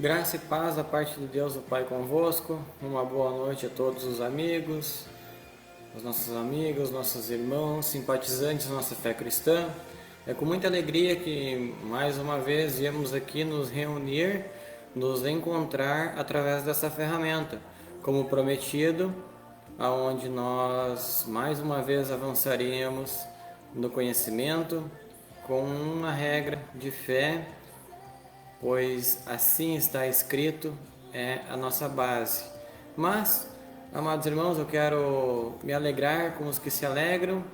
Graça e paz da parte de Deus, o Pai, convosco. Uma boa noite a todos os amigos, os nossos amigos, nossos irmãos, simpatizantes da nossa fé cristã. É com muita alegria que mais uma vez viemos aqui nos reunir, nos encontrar através dessa ferramenta, como prometido, aonde nós mais uma vez avançaríamos no conhecimento com uma regra de fé, pois assim está escrito, é a nossa base. Mas, amados irmãos, eu quero me alegrar com os que se alegram,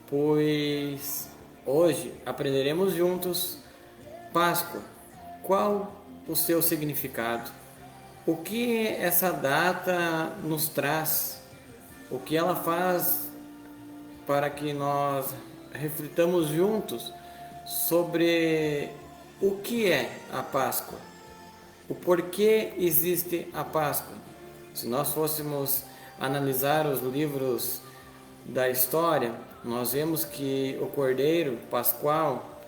pois hoje aprenderemos juntos Páscoa. Qual o seu significado? O que essa data nos traz? O que ela faz para que nós reflitamos juntos sobre o que é a Páscoa? O porquê existe a Páscoa? Se nós fôssemos analisar os livros da história, nós vemos que o Cordeiro Pascual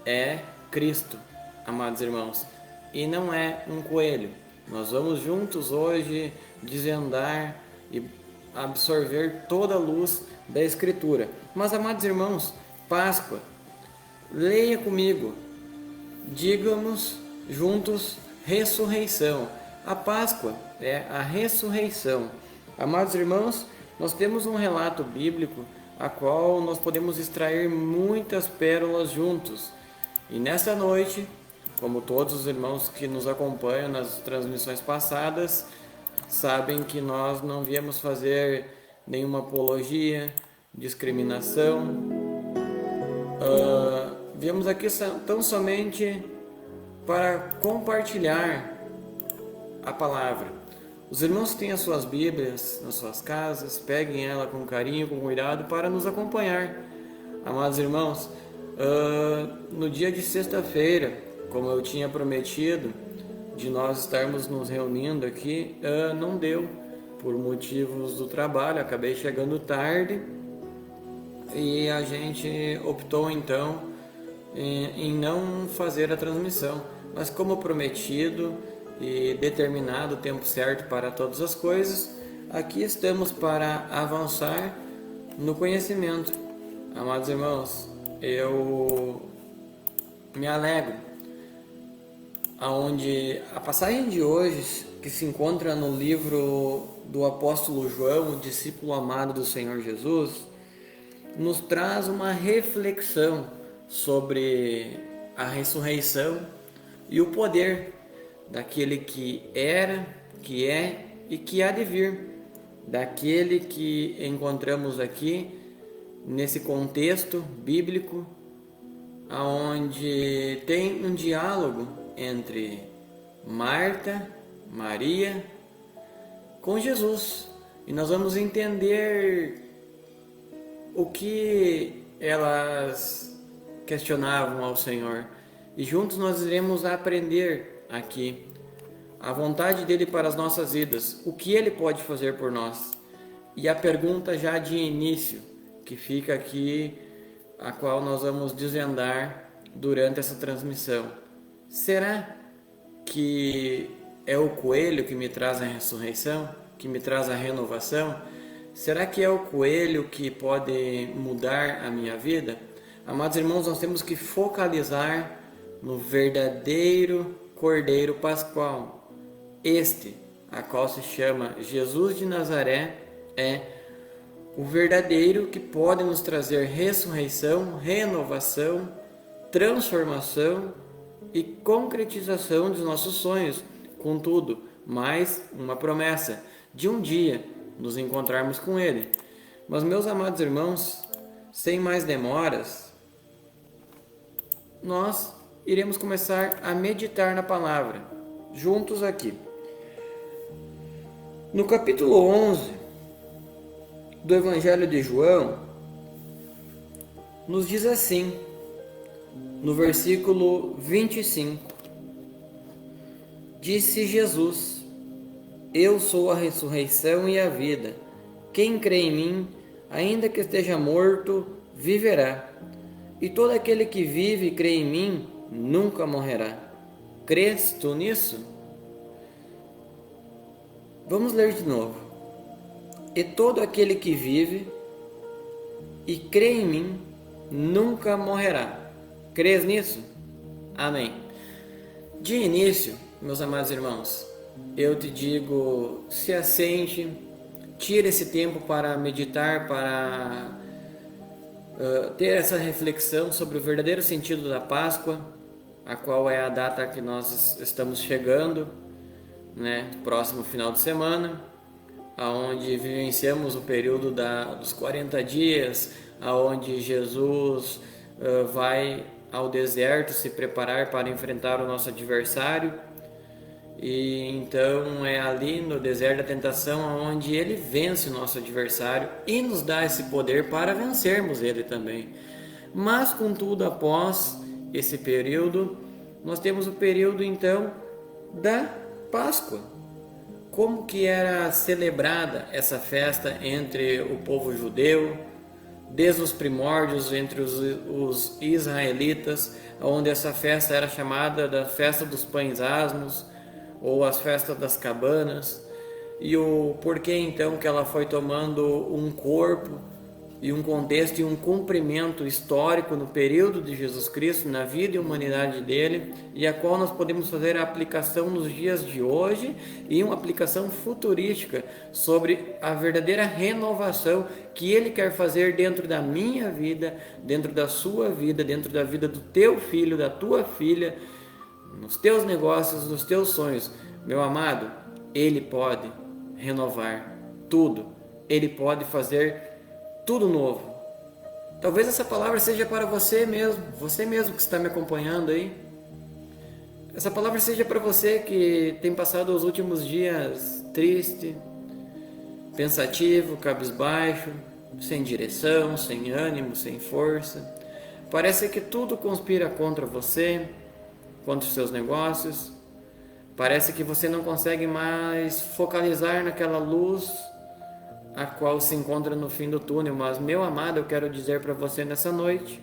é Cristo, amados irmãos, e não é um coelho. Nós vamos juntos hoje desvendar e absorver toda a luz da Escritura. Mas, amados irmãos, Páscoa, leia comigo. Digamos juntos ressurreição. A Páscoa é a ressurreição. Amados irmãos, nós temos um relato bíblico a qual nós podemos extrair muitas pérolas juntos. E nessa noite, como todos os irmãos que nos acompanham nas transmissões passadas, sabem que nós não viemos fazer nenhuma apologia, discriminação. Viemos aqui tão somente para compartilhar a palavra. Os irmãos que têm as suas Bíblias nas suas casas, peguem ela com carinho, com cuidado, para nos acompanhar. Amados irmãos, no dia de sexta-feira, como eu tinha prometido, de nós estarmos nos reunindo aqui, não deu, por motivos do trabalho, acabei chegando tarde, e a gente optou então em não fazer a transmissão, mas como prometido e determinado o tempo certo para todas as coisas, aqui estamos para avançar no conhecimento. Amados irmãos, eu me alegro aonde a passagem de hoje, que se encontra no livro do apóstolo João, o discípulo amado do Senhor Jesus, nos traz uma reflexão sobre a ressurreição e o poder daquele que era, que é e que há de vir, daquele que encontramos aqui nesse contexto bíblico, onde tem um diálogo entre Marta, Maria, com Jesus, e nós vamos entender o que elas questionavam ao Senhor, e juntos nós iremos aprender aqui a vontade dele para as nossas vidas, o que ele pode fazer por nós. E a pergunta já de início que fica aqui, a qual nós vamos desvendar durante essa transmissão: será que é o coelho que me traz a ressurreição, que me traz a renovação? Será que é o coelho que pode mudar a minha vida? Amados irmãos, nós temos que focalizar no verdadeiro Cordeiro Pascual. Este, a qual se chama Jesus de Nazaré, é o verdadeiro que pode nos trazer ressurreição, renovação, transformação e concretização dos nossos sonhos. Contudo, mais uma promessa de um dia nos encontrarmos com Ele. Mas, meus amados irmãos, sem mais demoras, nós iremos começar a meditar na palavra, juntos aqui. No capítulo 11 do Evangelho de João, nos diz assim, no versículo 25, disse Jesus: Eu sou a ressurreição e a vida. Quem crê em mim, ainda que esteja morto, viverá. E todo aquele que vive e crê em mim, nunca morrerá. Crês tu nisso? Vamos ler de novo. E todo aquele que vive e crê em mim, nunca morrerá. Crês nisso? Amém. De início, meus amados irmãos, eu te digo, se assente, tire esse tempo para meditar, para ter essa reflexão sobre o verdadeiro sentido da Páscoa, a qual é a data que nós estamos chegando, né, próximo final de semana, aonde vivenciamos o período dos 40 dias, aonde Jesus vai ao deserto se preparar para enfrentar o nosso adversário. E então é ali no deserto da tentação onde ele vence o nosso adversário e nos dá esse poder para vencermos ele também. Mas contudo, após esse período, nós temos o período então da Páscoa. Como que era celebrada essa festa entre o povo judeu, desde os primórdios entre os israelitas, onde essa festa era chamada da festa dos pães asmos, ou as festas das cabanas, e o porquê então que ela foi tomando um corpo e um contexto e um cumprimento histórico no período de Jesus Cristo, na vida e humanidade dele, e a qual nós podemos fazer a aplicação nos dias de hoje e uma aplicação futurística sobre a verdadeira renovação que ele quer fazer dentro da minha vida, dentro da sua vida, dentro da vida do teu filho, da tua filha, nos teus negócios, nos teus sonhos. Meu amado, ele pode renovar tudo, ele pode fazer tudo novo. Talvez essa palavra seja para você mesmo que está me acompanhando aí. Essa palavra seja para você que tem passado os últimos dias triste, pensativo, cabisbaixo, sem direção, sem ânimo, sem força. Parece que tudo conspira contra você, contra os seus negócios. Parece que você não consegue mais focalizar naquela luz a qual se encontra no fim do túnel. Mas, meu amado, eu quero dizer para você nessa noite,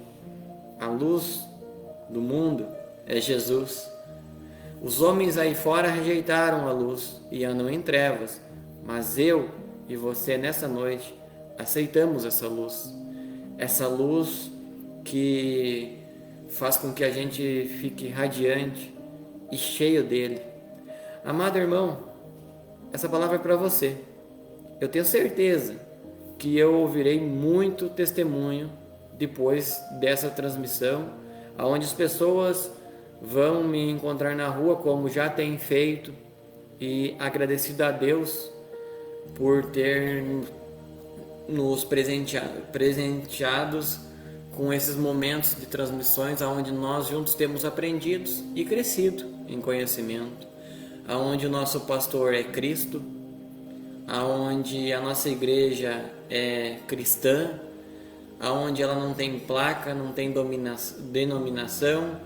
a luz do mundo é Jesus. Os homens aí fora rejeitaram a luz e andam em trevas, mas eu e você nessa noite aceitamos essa luz que faz com que a gente fique radiante e cheio dele. Amado irmão, essa palavra é para você. Eu tenho certeza que eu ouvirei muito testemunho depois dessa transmissão, onde as pessoas vão me encontrar na rua, como já têm feito, e agradecido a Deus por ter nos presenteados com esses momentos de transmissões, onde nós juntos temos aprendido e crescido em conhecimento, onde o nosso pastor é Cristo, aonde a nossa igreja é cristã, aonde ela não tem placa, não tem denominação,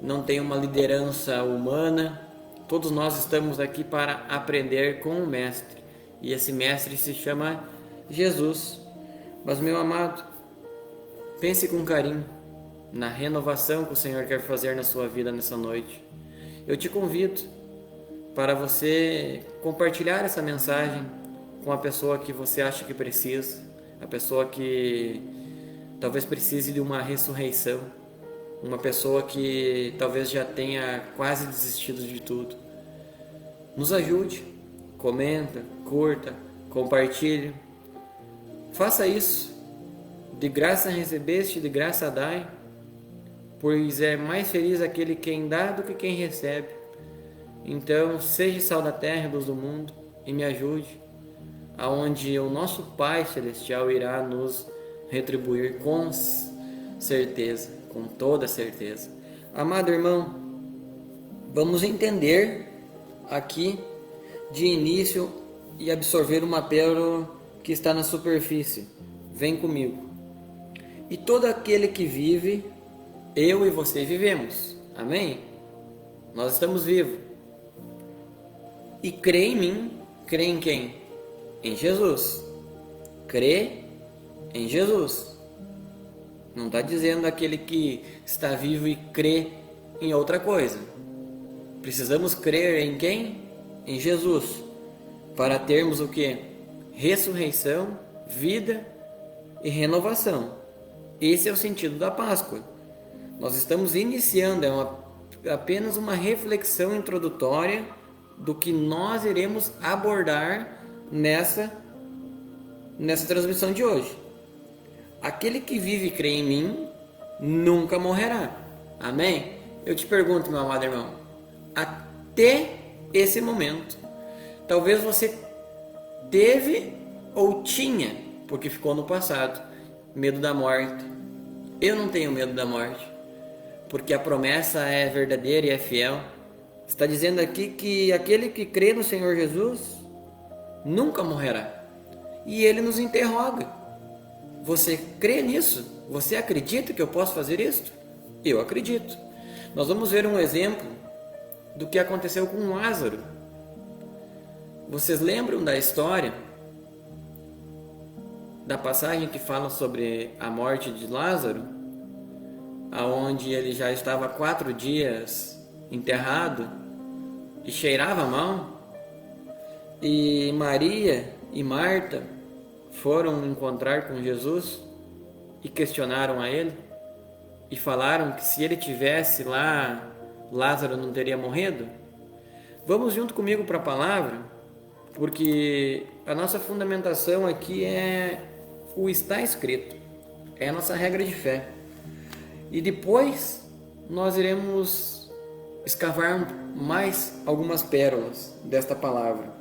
não tem uma liderança humana. Todos nós estamos aqui para aprender com o mestre, e esse mestre se chama Jesus. Mas, meu amado, pense com carinho na renovação que o Senhor quer fazer na sua vida nessa noite. eu te convido para você compartilhar essa mensagem com a pessoa que você acha que precisa, a pessoa que talvez precise de uma ressurreição, uma pessoa que talvez já tenha quase desistido de tudo. Nos ajude, comenta, curta, compartilhe. Faça isso. De graça recebeste, de graça dai, pois é mais feliz aquele quem dá do que quem recebe. Então, seja sal da terra e luz do mundo e me ajude, aonde o nosso Pai Celestial irá nos retribuir com certeza, com toda certeza. Amado irmão, vamos entender aqui de início e absorver uma pérola que está na superfície. Vem comigo. E todo aquele que vive, eu e você vivemos. Amém? Nós estamos vivos. E crê em mim, crê em quem? Em Jesus. Crê em Jesus. Não está dizendo aquele que está vivo e crê em outra coisa. Precisamos crer em quem? Em Jesus. Para termos o que? Ressurreição, vida e renovação. Esse é o sentido da Páscoa. Nós estamos iniciando, apenas uma reflexão introdutória do que nós iremos abordar nessa transmissão de hoje. Aquele que vive e crê em mim nunca morrerá. Amém? Eu te pergunto, meu amado irmão, até esse momento, talvez você teve ou tinha, porque ficou no passado, medo da morte. Eu não tenho medo da morte, porque a promessa é verdadeira e é fiel. Está dizendo aqui que aquele que crê no Senhor Jesus nunca morrerá. E ele nos interroga: você crê nisso? Você acredita que eu posso fazer isto? Eu acredito. Nós vamos ver um exemplo do que aconteceu com Lázaro. Vocês lembram da história, da passagem que fala sobre a morte de Lázaro, aonde ele já estava 4 dias enterrado e cheirava mal, e Maria e Marta foram encontrar com Jesus e questionaram a ele e falaram que se ele tivesse lá, Lázaro não teria morrido? Vamos junto comigo para a palavra, porque a nossa fundamentação aqui é o está escrito, é a nossa regra de fé. E depois nós iremos escavar mais algumas pérolas desta palavra.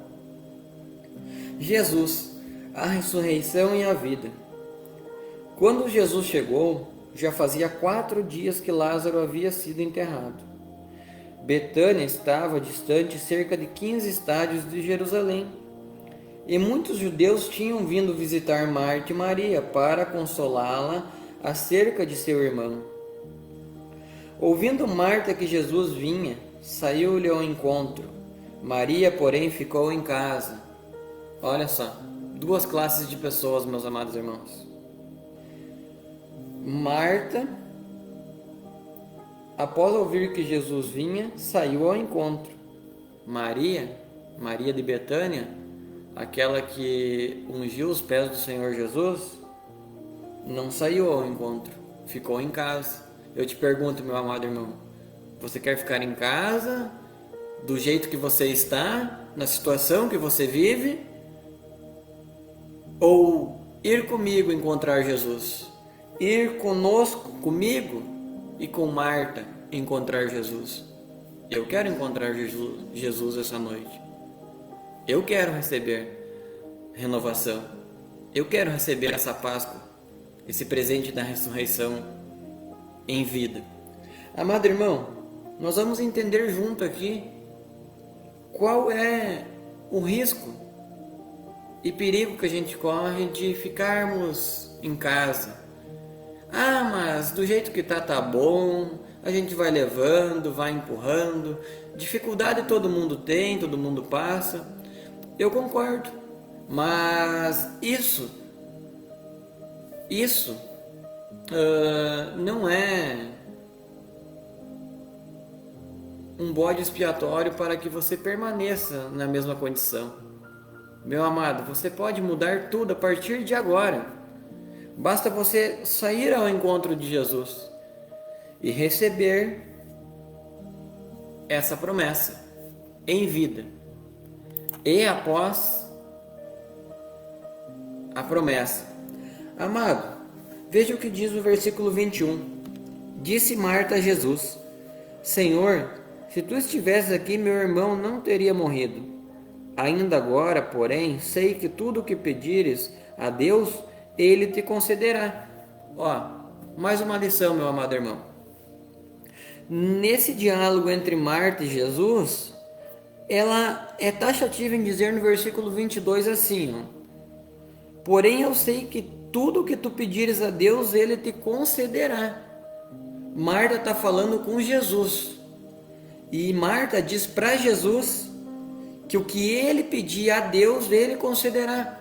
Jesus, a ressurreição e a vida. Quando Jesus chegou, já fazia 4 dias que Lázaro havia sido enterrado. Betânia estava distante cerca de 15 estádios de Jerusalém. E muitos judeus tinham vindo visitar Marta e Maria para consolá-la acerca de seu irmão. Ouvindo Marta que Jesus vinha, saiu-lhe ao encontro. Maria, porém, ficou em casa. Olha só, 2 classes de pessoas, meus amados irmãos. Marta, após ouvir que Jesus vinha, saiu ao encontro. Maria de Betânia, aquela que ungiu os pés do Senhor Jesus, não saiu ao encontro, ficou em casa. Eu te pergunto, meu amado irmão, você quer ficar em casa, do jeito que você está, na situação que você vive, ou ir comigo encontrar Jesus? Ir conosco, comigo e com Marta encontrar Jesus? Eu quero encontrar Jesus essa noite. Eu quero receber renovação. Eu quero receber essa Páscoa, esse presente da ressurreição em vida. Amado irmão, nós vamos entender junto aqui qual é o risco e perigo que a gente corre de ficarmos em casa. Ah, mas do jeito que tá bom, a gente vai levando, vai empurrando. Dificuldade todo mundo tem, todo mundo passa. Eu concordo, mas isso um bode expiatório para que você permaneça na mesma condição. Meu amado, você pode mudar tudo a partir de agora. Basta você sair ao encontro de Jesus e receber essa promessa em vida. E após a promessa, amado, veja o que diz o versículo 21. Disse Marta a Jesus: Senhor, se tu estivesses aqui, meu irmão não teria morrido. Ainda agora, porém, sei que tudo o que pedires a Deus, Ele te concederá. Ó, mais uma lição, meu amado irmão. Nesse diálogo entre Marta e Jesus, ela é taxativa em dizer no versículo 22 assim, ó: porém eu sei que tudo o que tu pedires a Deus, Ele te concederá. Marta está falando com Jesus. E Marta diz para Jesus que o que ele pedir a Deus, Ele concederá.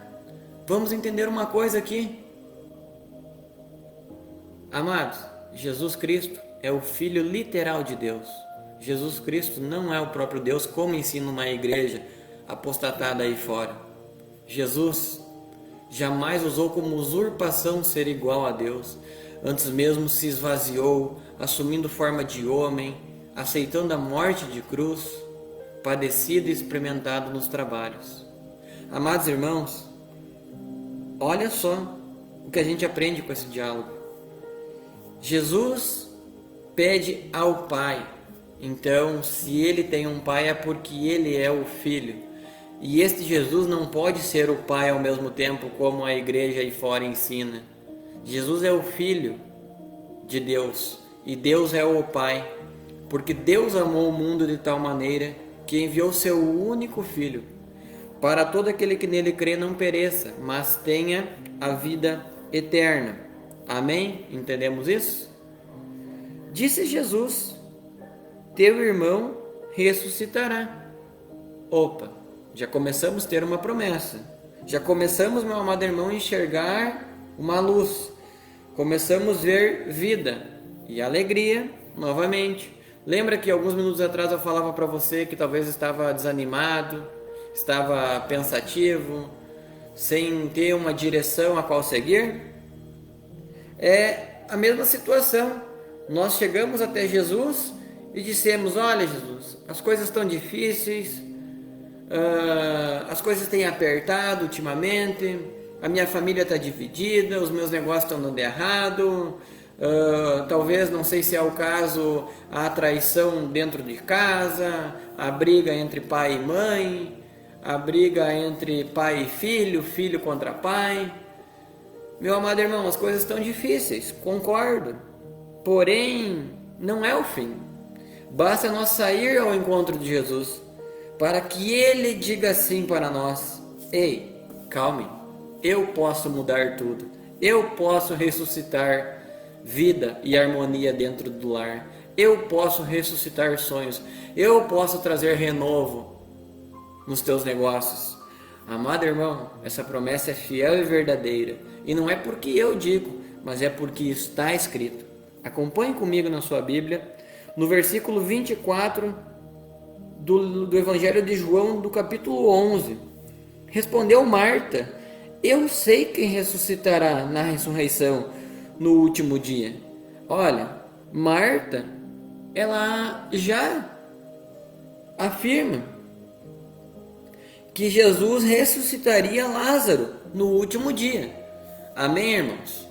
Vamos entender uma coisa aqui. Amados, Jesus Cristo é o Filho literal de Deus. Jesus Cristo não é o próprio Deus, como ensina uma igreja apostatada aí fora. Jesus jamais usou como usurpação ser igual a Deus. Antes mesmo se esvaziou, assumindo forma de homem, aceitando a morte de cruz, padecido e experimentado nos trabalhos. Amados irmãos, olha só o que a gente aprende com esse diálogo. Jesus pede ao Pai. Então, se Ele tem um Pai, é porque Ele é o Filho. E este Jesus não pode ser o Pai ao mesmo tempo, como a igreja aí fora ensina. Jesus é o Filho de Deus e Deus é o Pai, porque Deus amou o mundo de tal maneira que enviou seu único Filho, para todo aquele que nele crê não pereça, mas tenha a vida eterna. Amém? Entendemos isso? Disse Jesus: teu irmão ressuscitará. Opa, já começamos a ter uma promessa. Já começamos, meu amado irmão, a enxergar uma luz. Começamos a ver vida e alegria novamente. Lembra que alguns minutos atrás eu falava para você que talvez estava desanimado, estava pensativo, sem ter uma direção a qual seguir? É a mesma situação. Nós chegamos até Jesus e dissemos: olha, Jesus, as coisas estão difíceis, as coisas têm apertado ultimamente, a minha família está dividida, os meus negócios estão dando errado, talvez, não sei se é o caso, a traição dentro de casa, a briga entre pai e mãe, a briga entre pai e filho, filho contra pai. Meu amado irmão, as coisas estão difíceis, concordo, porém não é o fim. Basta nós sair ao encontro de Jesus para que Ele diga assim para nós: ei, calme, eu posso mudar tudo, eu posso ressuscitar vida e harmonia dentro do lar, eu posso ressuscitar sonhos, eu posso trazer renovo nos teus negócios. Amado irmão, essa promessa é fiel e verdadeira, e não é porque eu digo, mas é porque está escrito. Acompanhe comigo na sua Bíblia, no versículo 24 do Evangelho de João, do capítulo 11. Respondeu Marta: eu sei quem ressuscitará na ressurreição no último dia. Olha, Marta, ela já afirma que Jesus ressuscitaria Lázaro no último dia. Amém, irmãos?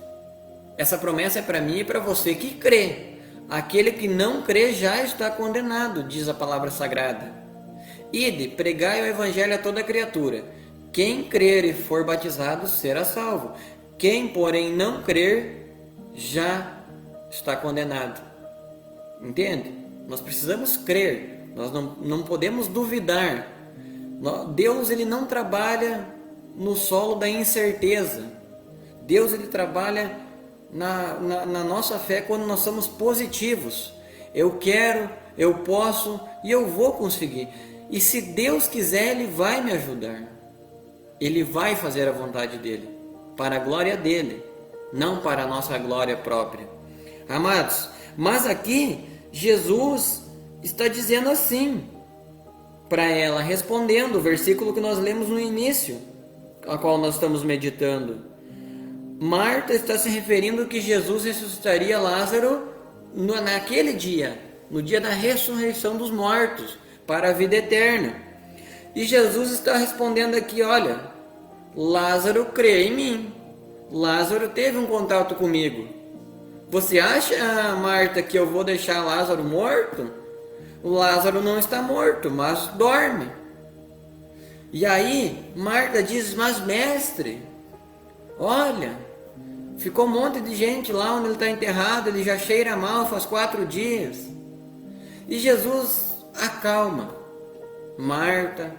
Essa promessa é para mim e para você que crê. Aquele que não crê já está condenado, diz a palavra sagrada. Ide, pregai o evangelho a toda criatura. Quem crer e for batizado será salvo. Quem, porém, não crer já está condenado. Entende? Nós precisamos crer. Nós não podemos duvidar. Deus, ele não trabalha no solo da incerteza. Deus, ele trabalha na nossa fé quando nós somos positivos. Eu quero, eu posso e eu vou conseguir. E se Deus quiser, Ele vai me ajudar. Ele vai fazer a vontade dEle, para a glória dEle, não para a nossa glória própria. Amados, mas aqui Jesus está dizendo assim para ela, respondendo o versículo que nós lemos no início, a qual nós estamos meditando. Marta está se referindo que Jesus ressuscitaria Lázaro naquele dia, no dia da ressurreição dos mortos, para a vida eterna. E Jesus está respondendo aqui, olha, Lázaro crê em mim. Lázaro teve um contato comigo. Você acha, Marta, que eu vou deixar Lázaro morto? O Lázaro não está morto, mas dorme. E aí, Marta diz, mas mestre, olha, ficou um monte de gente lá onde ele está enterrado, ele já cheira mal faz 4 dias. E Jesus acalma Marta,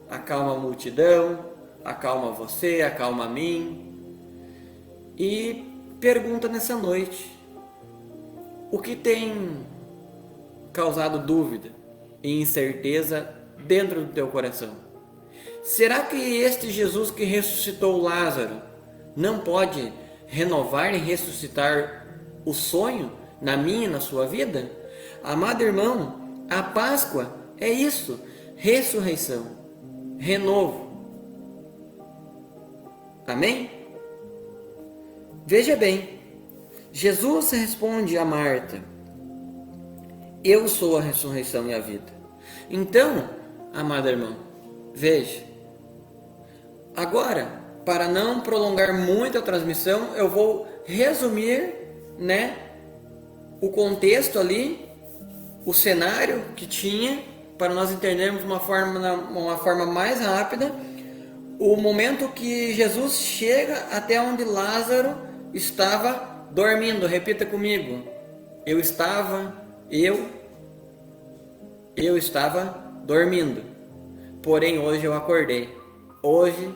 acalma a multidão, acalma você, acalma a mim. E pergunta nessa noite, o que tem causado dúvida e incerteza dentro do teu coração? Será que este Jesus que ressuscitou Lázaro não pode renovar e ressuscitar o sonho na minha e na sua vida? Amado irmão, a Páscoa é isso, ressurreição, renovo. Amém? Veja bem, Jesus responde a Marta, eu sou a ressurreição e a vida. Então, amado irmão, veja, agora, para não prolongar muito a transmissão, eu vou resumir, o contexto ali, o cenário que tinha, para nós entendermos de uma forma mais rápida, o momento que Jesus chega até onde Lázaro estava dormindo. Repita comigo. Eu estava dormindo. Porém hoje eu acordei. Hoje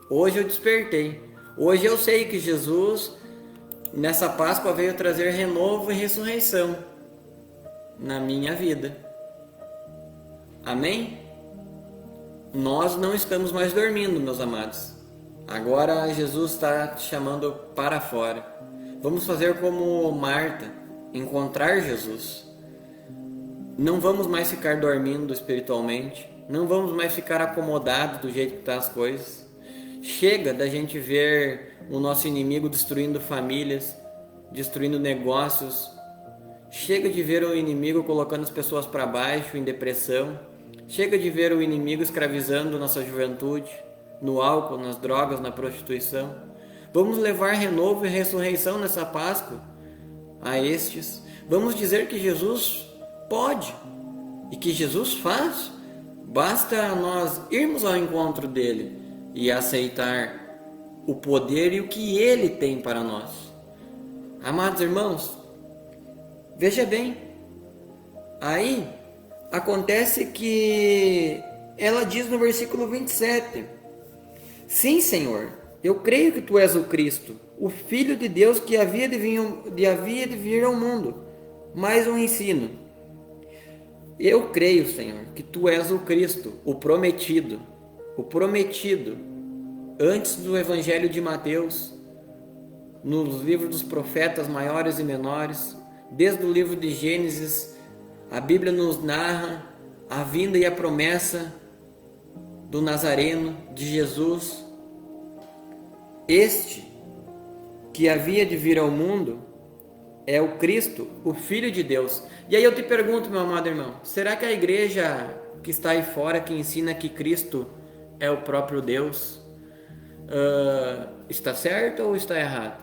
eu despertei. Hoje eu sei que Jesus nessa Páscoa veio trazer renovo e ressurreição na minha vida. Amém? Nós não estamos mais dormindo, meus amados. Agora Jesus está te chamando para fora. Vamos fazer como Marta, encontrar Jesus. Não vamos mais ficar dormindo espiritualmente. Não vamos mais ficar acomodados do jeito que estão as coisas. Chega da gente ver o nosso inimigo destruindo famílias, destruindo negócios. Chega de ver o inimigo colocando as pessoas para baixo, em depressão. Chega de ver o inimigo escravizando nossa juventude, no álcool, nas drogas, na prostituição. Vamos levar renovo e ressurreição nessa Páscoa a estes. Vamos dizer que Jesus pode e que Jesus faz. Basta nós irmos ao encontro dele e aceitar o poder e o que ele tem para nós. Amados irmãos, veja bem, aí acontece que ela diz no versículo 27, sim, Senhor, eu creio que tu és o Cristo, o Filho de Deus que havia de vir ao mundo. Mais um ensino. Eu creio, Senhor, que tu és o Cristo, o prometido, antes do Evangelho de Mateus, nos livros dos profetas maiores e menores, desde o livro de Gênesis, a Bíblia nos narra a vinda e a promessa do Nazareno, de Jesus. Este que havia de vir ao mundo é o Cristo, o Filho de Deus. E aí eu te pergunto, meu amado irmão, será que a igreja que está aí fora, que ensina que Cristo é o próprio Deus, está certa ou está errada?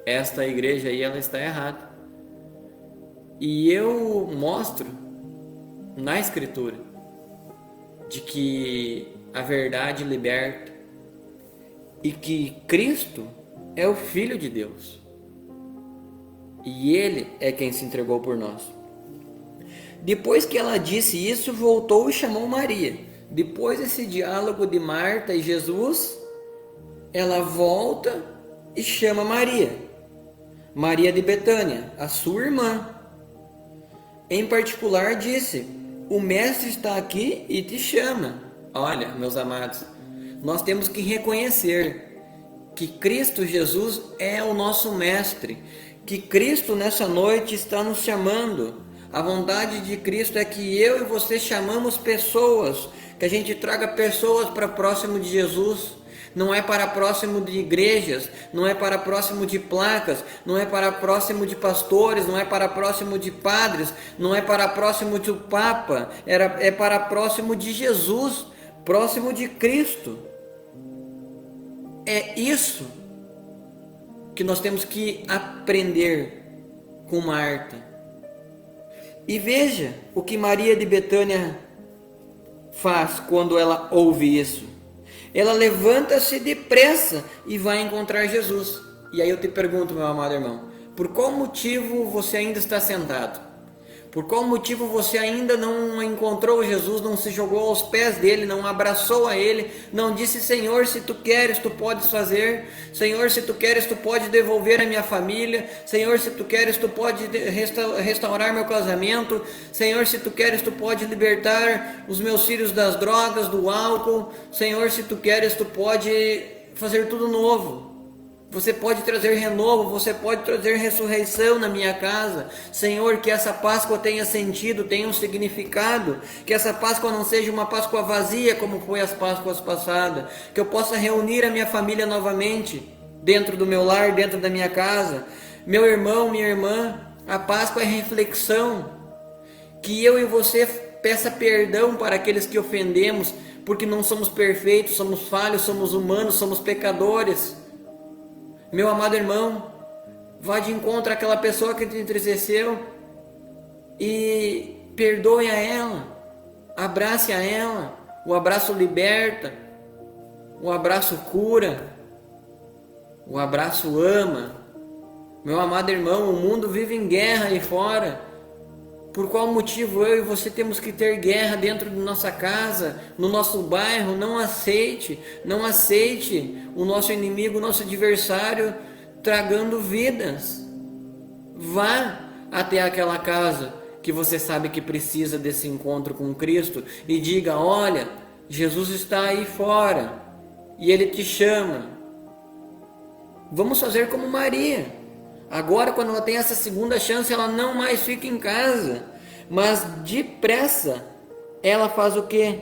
Esta igreja aí, ela está errada. E eu mostro na Escritura de que a verdade liberta e que Cristo é o Filho de Deus. E Ele é quem se entregou por nós. Depois que ela disse isso, voltou e chamou Maria. Depois desse diálogo de Marta e Jesus, ela volta e chama Maria. Maria de Betânia, a sua irmã. Em particular disse, o mestre está aqui e te chama. Olha, meus amados, nós temos que reconhecer que Cristo Jesus é o nosso mestre, que Cristo nessa noite está nos chamando A vontade de Cristo é que eu e você chamamos pessoas, que a gente traga pessoas para próximo de Jesus. Não é para próximo de igrejas, não é para próximo de placas, não é para próximo de pastores, não é para próximo de padres, não é para próximo do Papa, é para próximo de Jesus, próximo de Cristo. É isso que nós temos que aprender com Marta. E veja o que Maria de Betânia faz quando ela ouve isso. Ela levanta-se depressa e vai encontrar Jesus. E aí eu te pergunto, meu amado irmão, por qual motivo você ainda está sentado? Por qual motivo você ainda não encontrou Jesus, não se jogou aos pés dele, não abraçou a ele, não disse: Senhor, se tu queres, tu podes fazer. Senhor, se tu queres, tu pode devolver a minha família. Senhor, se tu queres, tu pode restaurar meu casamento. Senhor, se tu queres, tu pode libertar os meus filhos das drogas, do álcool. Senhor, se tu queres, tu pode fazer tudo novo. Você pode trazer renovo, você pode trazer ressurreição na minha casa. Senhor, que essa Páscoa tenha sentido, tenha um significado. Que essa Páscoa não seja uma Páscoa vazia como foi as Páscoas passadas. Que eu possa reunir a minha família novamente, dentro do meu lar, dentro da minha casa. Meu irmão, minha irmã, a Páscoa é reflexão. Que eu e você peça perdão para aqueles que ofendemos, porque não somos perfeitos, somos falhos, somos humanos, somos pecadores. Meu amado irmão, vá de encontro àquela pessoa que te entristeceu e perdoe a ela, abrace a ela. O abraço liberta, o abraço cura, o abraço ama. Meu amado irmão, o mundo vive em guerra aí fora. Por qual motivo eu e você temos que ter guerra dentro de nossa casa, no nosso bairro? Não aceite o nosso inimigo, o nosso adversário tragando vidas. Vá até aquela casa que você sabe que precisa desse encontro com Cristo e diga: olha, Jesus está aí fora e Ele te chama. Vamos fazer como Maria. Agora, quando ela tem essa segunda chance, ela não mais fica em casa, mas depressa ela faz o quê?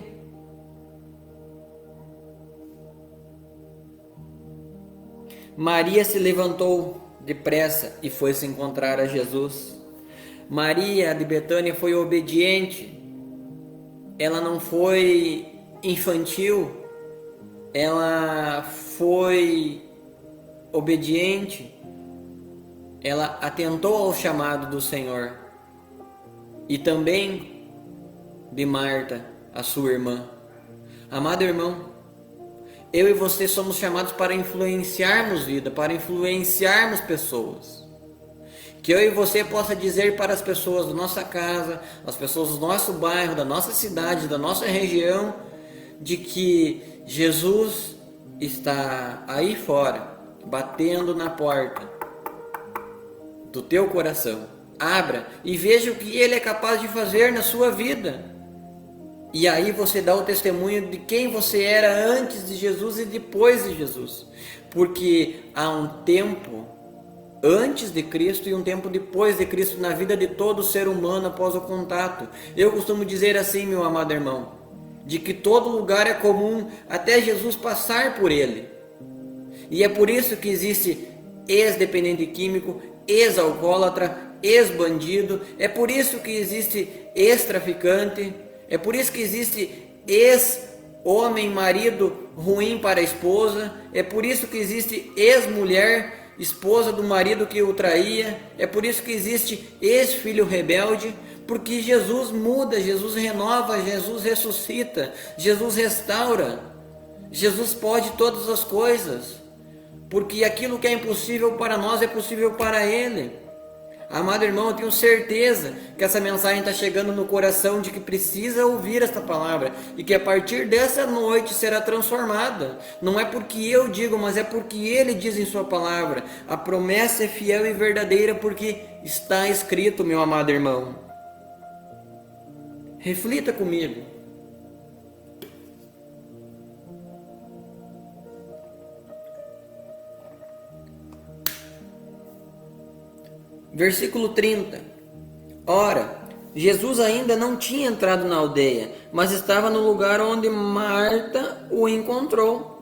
Maria se levantou depressa e foi se encontrar a Jesus. Maria de Betânia foi obediente, ela não foi infantil, ela foi obediente. Ela atentou ao chamado do Senhor e também de Marta, a sua irmã. Amado irmão, eu e você somos chamados para influenciarmos vida, para influenciarmos pessoas. Que eu e você possa dizer para as pessoas da nossa casa, as pessoas do nosso bairro, da nossa cidade, da nossa região, de que Jesus está aí fora, batendo na porta do teu coração. Abra e veja o que Ele é capaz de fazer na sua vida. E aí você dá o testemunho de quem você era antes de Jesus e depois de Jesus. Porque há um tempo antes de Cristo e um tempo depois de Cristo na vida de todo ser humano após o contato. Eu costumo dizer assim, meu amado irmão, de que todo lugar é comum até Jesus passar por ele. E é por isso que existe ex-dependente químico, ex-alcoólatra, ex-bandido. É por isso que existe ex-traficante. É por isso que existe ex-homem, marido ruim para a esposa. É por isso que existe ex-mulher, esposa do marido que o traía. É por isso que existe ex-filho rebelde. Porque Jesus muda, Jesus renova, Jesus ressuscita, Jesus restaura. Jesus pode todas as coisas. Porque aquilo que é impossível para nós é possível para Ele. Amado irmão, eu tenho certeza que essa mensagem está chegando no coração de que precisa ouvir esta palavra. E que a partir dessa noite será transformada. Não é porque eu digo, mas é porque Ele diz em sua palavra. A promessa é fiel e verdadeira porque está escrito, meu amado irmão. Reflita comigo. Versículo 30. Ora, Jesus ainda não tinha entrado na aldeia, mas estava no lugar onde Marta o encontrou.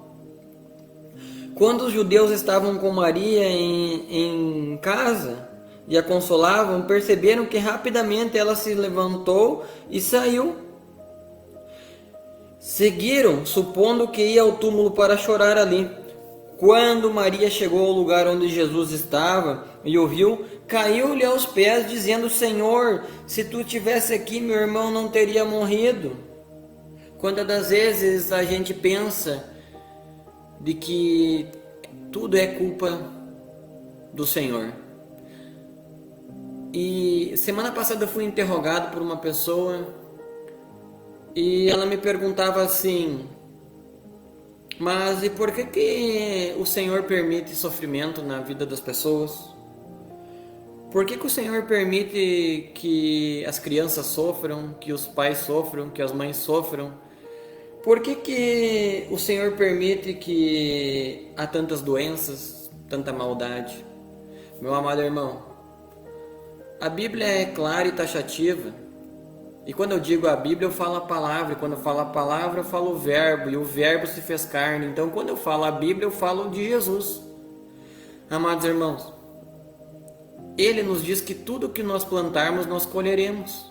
Quando os judeus estavam com Maria em casa e a consolavam, perceberam que rapidamente ela se levantou e saiu. Seguiram, supondo que ia ao túmulo para chorar ali. Quando Maria chegou ao lugar onde Jesus estava e o viu, caiu-lhe aos pés, dizendo: Senhor, se tu estivesse aqui, meu irmão não teria morrido. Quantas das vezes a gente pensa de que tudo é culpa do Senhor. E semana passada eu fui interrogado por uma pessoa e ela me perguntava assim: mas e por que o Senhor permite sofrimento na vida das pessoas? Por que o Senhor permite que as crianças sofram, que os pais sofram, que as mães sofram? Por que o Senhor permite que há tantas doenças, tanta maldade? Meu amado irmão, a Bíblia é clara e taxativa. E quando eu digo a Bíblia, eu falo a palavra. E quando eu falo a palavra, eu falo o verbo. E o verbo se fez carne. Então, quando eu falo a Bíblia, eu falo de Jesus. Amados irmãos, Ele nos diz que tudo que nós plantarmos, nós colheremos.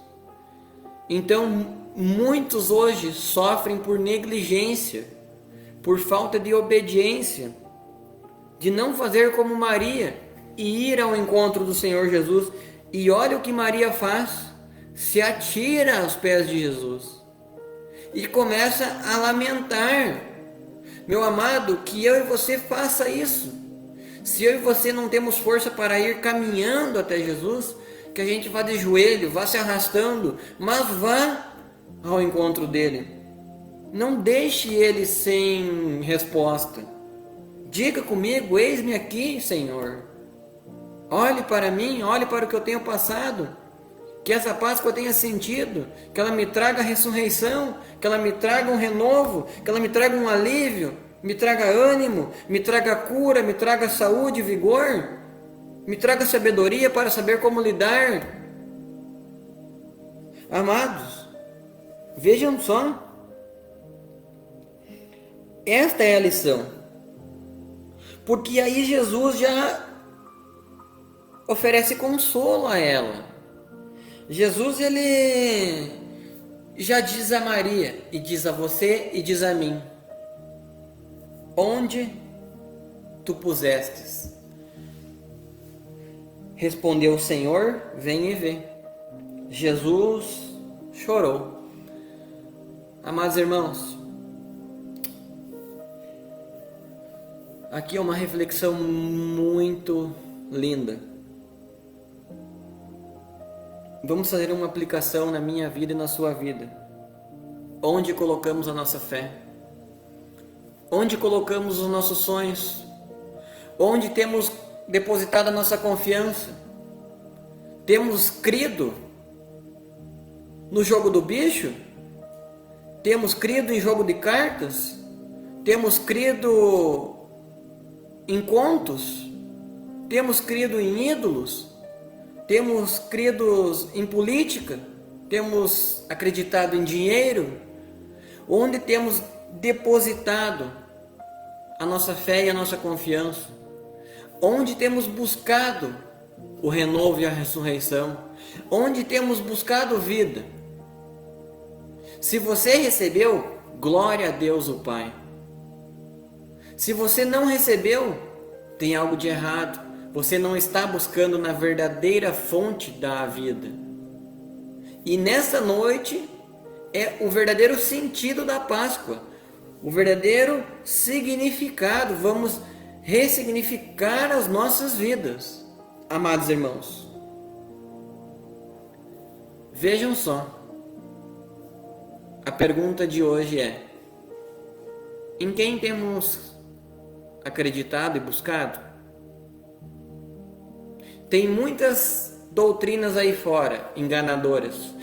Então, muitos hoje sofrem por negligência, por falta de obediência, de não fazer como Maria e ir ao encontro do Senhor Jesus. E olha o que Maria faz: se atira aos pés de Jesus e começa a lamentar. Meu amado, que eu e você faça isso. Se eu e você não temos força para ir caminhando até Jesus, que a gente vá de joelho, vá se arrastando, mas vá ao encontro dele. Não deixe ele sem resposta. Diga comigo: eis-me aqui, Senhor. Olhe para mim, olhe para o que eu tenho passado. Que essa Páscoa tenha sentido, que ela me traga a ressurreição, que ela me traga um renovo, que ela me traga um alívio, me traga ânimo, me traga cura, me traga saúde, vigor, me traga sabedoria para saber como lidar. Amados, vejam só, esta é a lição, porque aí Jesus já oferece consolo a ela. Jesus, ele já diz a Maria, e diz a você, e diz a mim: onde tu pusestes? Respondeu o Senhor: vem e vê. Jesus chorou. Amados irmãos, aqui é uma reflexão muito linda. Vamos fazer uma aplicação na minha vida e na sua vida. Onde colocamos a nossa fé? Onde colocamos os nossos sonhos? Onde temos depositado a nossa confiança? Temos crido no jogo do bicho? Temos crido em jogo de cartas? Temos crido em contos? Temos crido em ídolos? Temos crido em política? Temos acreditado em dinheiro? Onde temos depositado a nossa fé e a nossa confiança? Onde temos buscado o renovo e a ressurreição? Onde temos buscado vida? Se você recebeu, glória a Deus o Pai. Se você não recebeu, tem algo de errado. Você não está buscando na verdadeira fonte da vida. E nessa noite é o verdadeiro sentido da Páscoa, o verdadeiro significado. Vamos ressignificar as nossas vidas, amados irmãos. Vejam só, a pergunta de hoje é: em quem temos acreditado e buscado? Tem muitas doutrinas aí fora, enganadoras,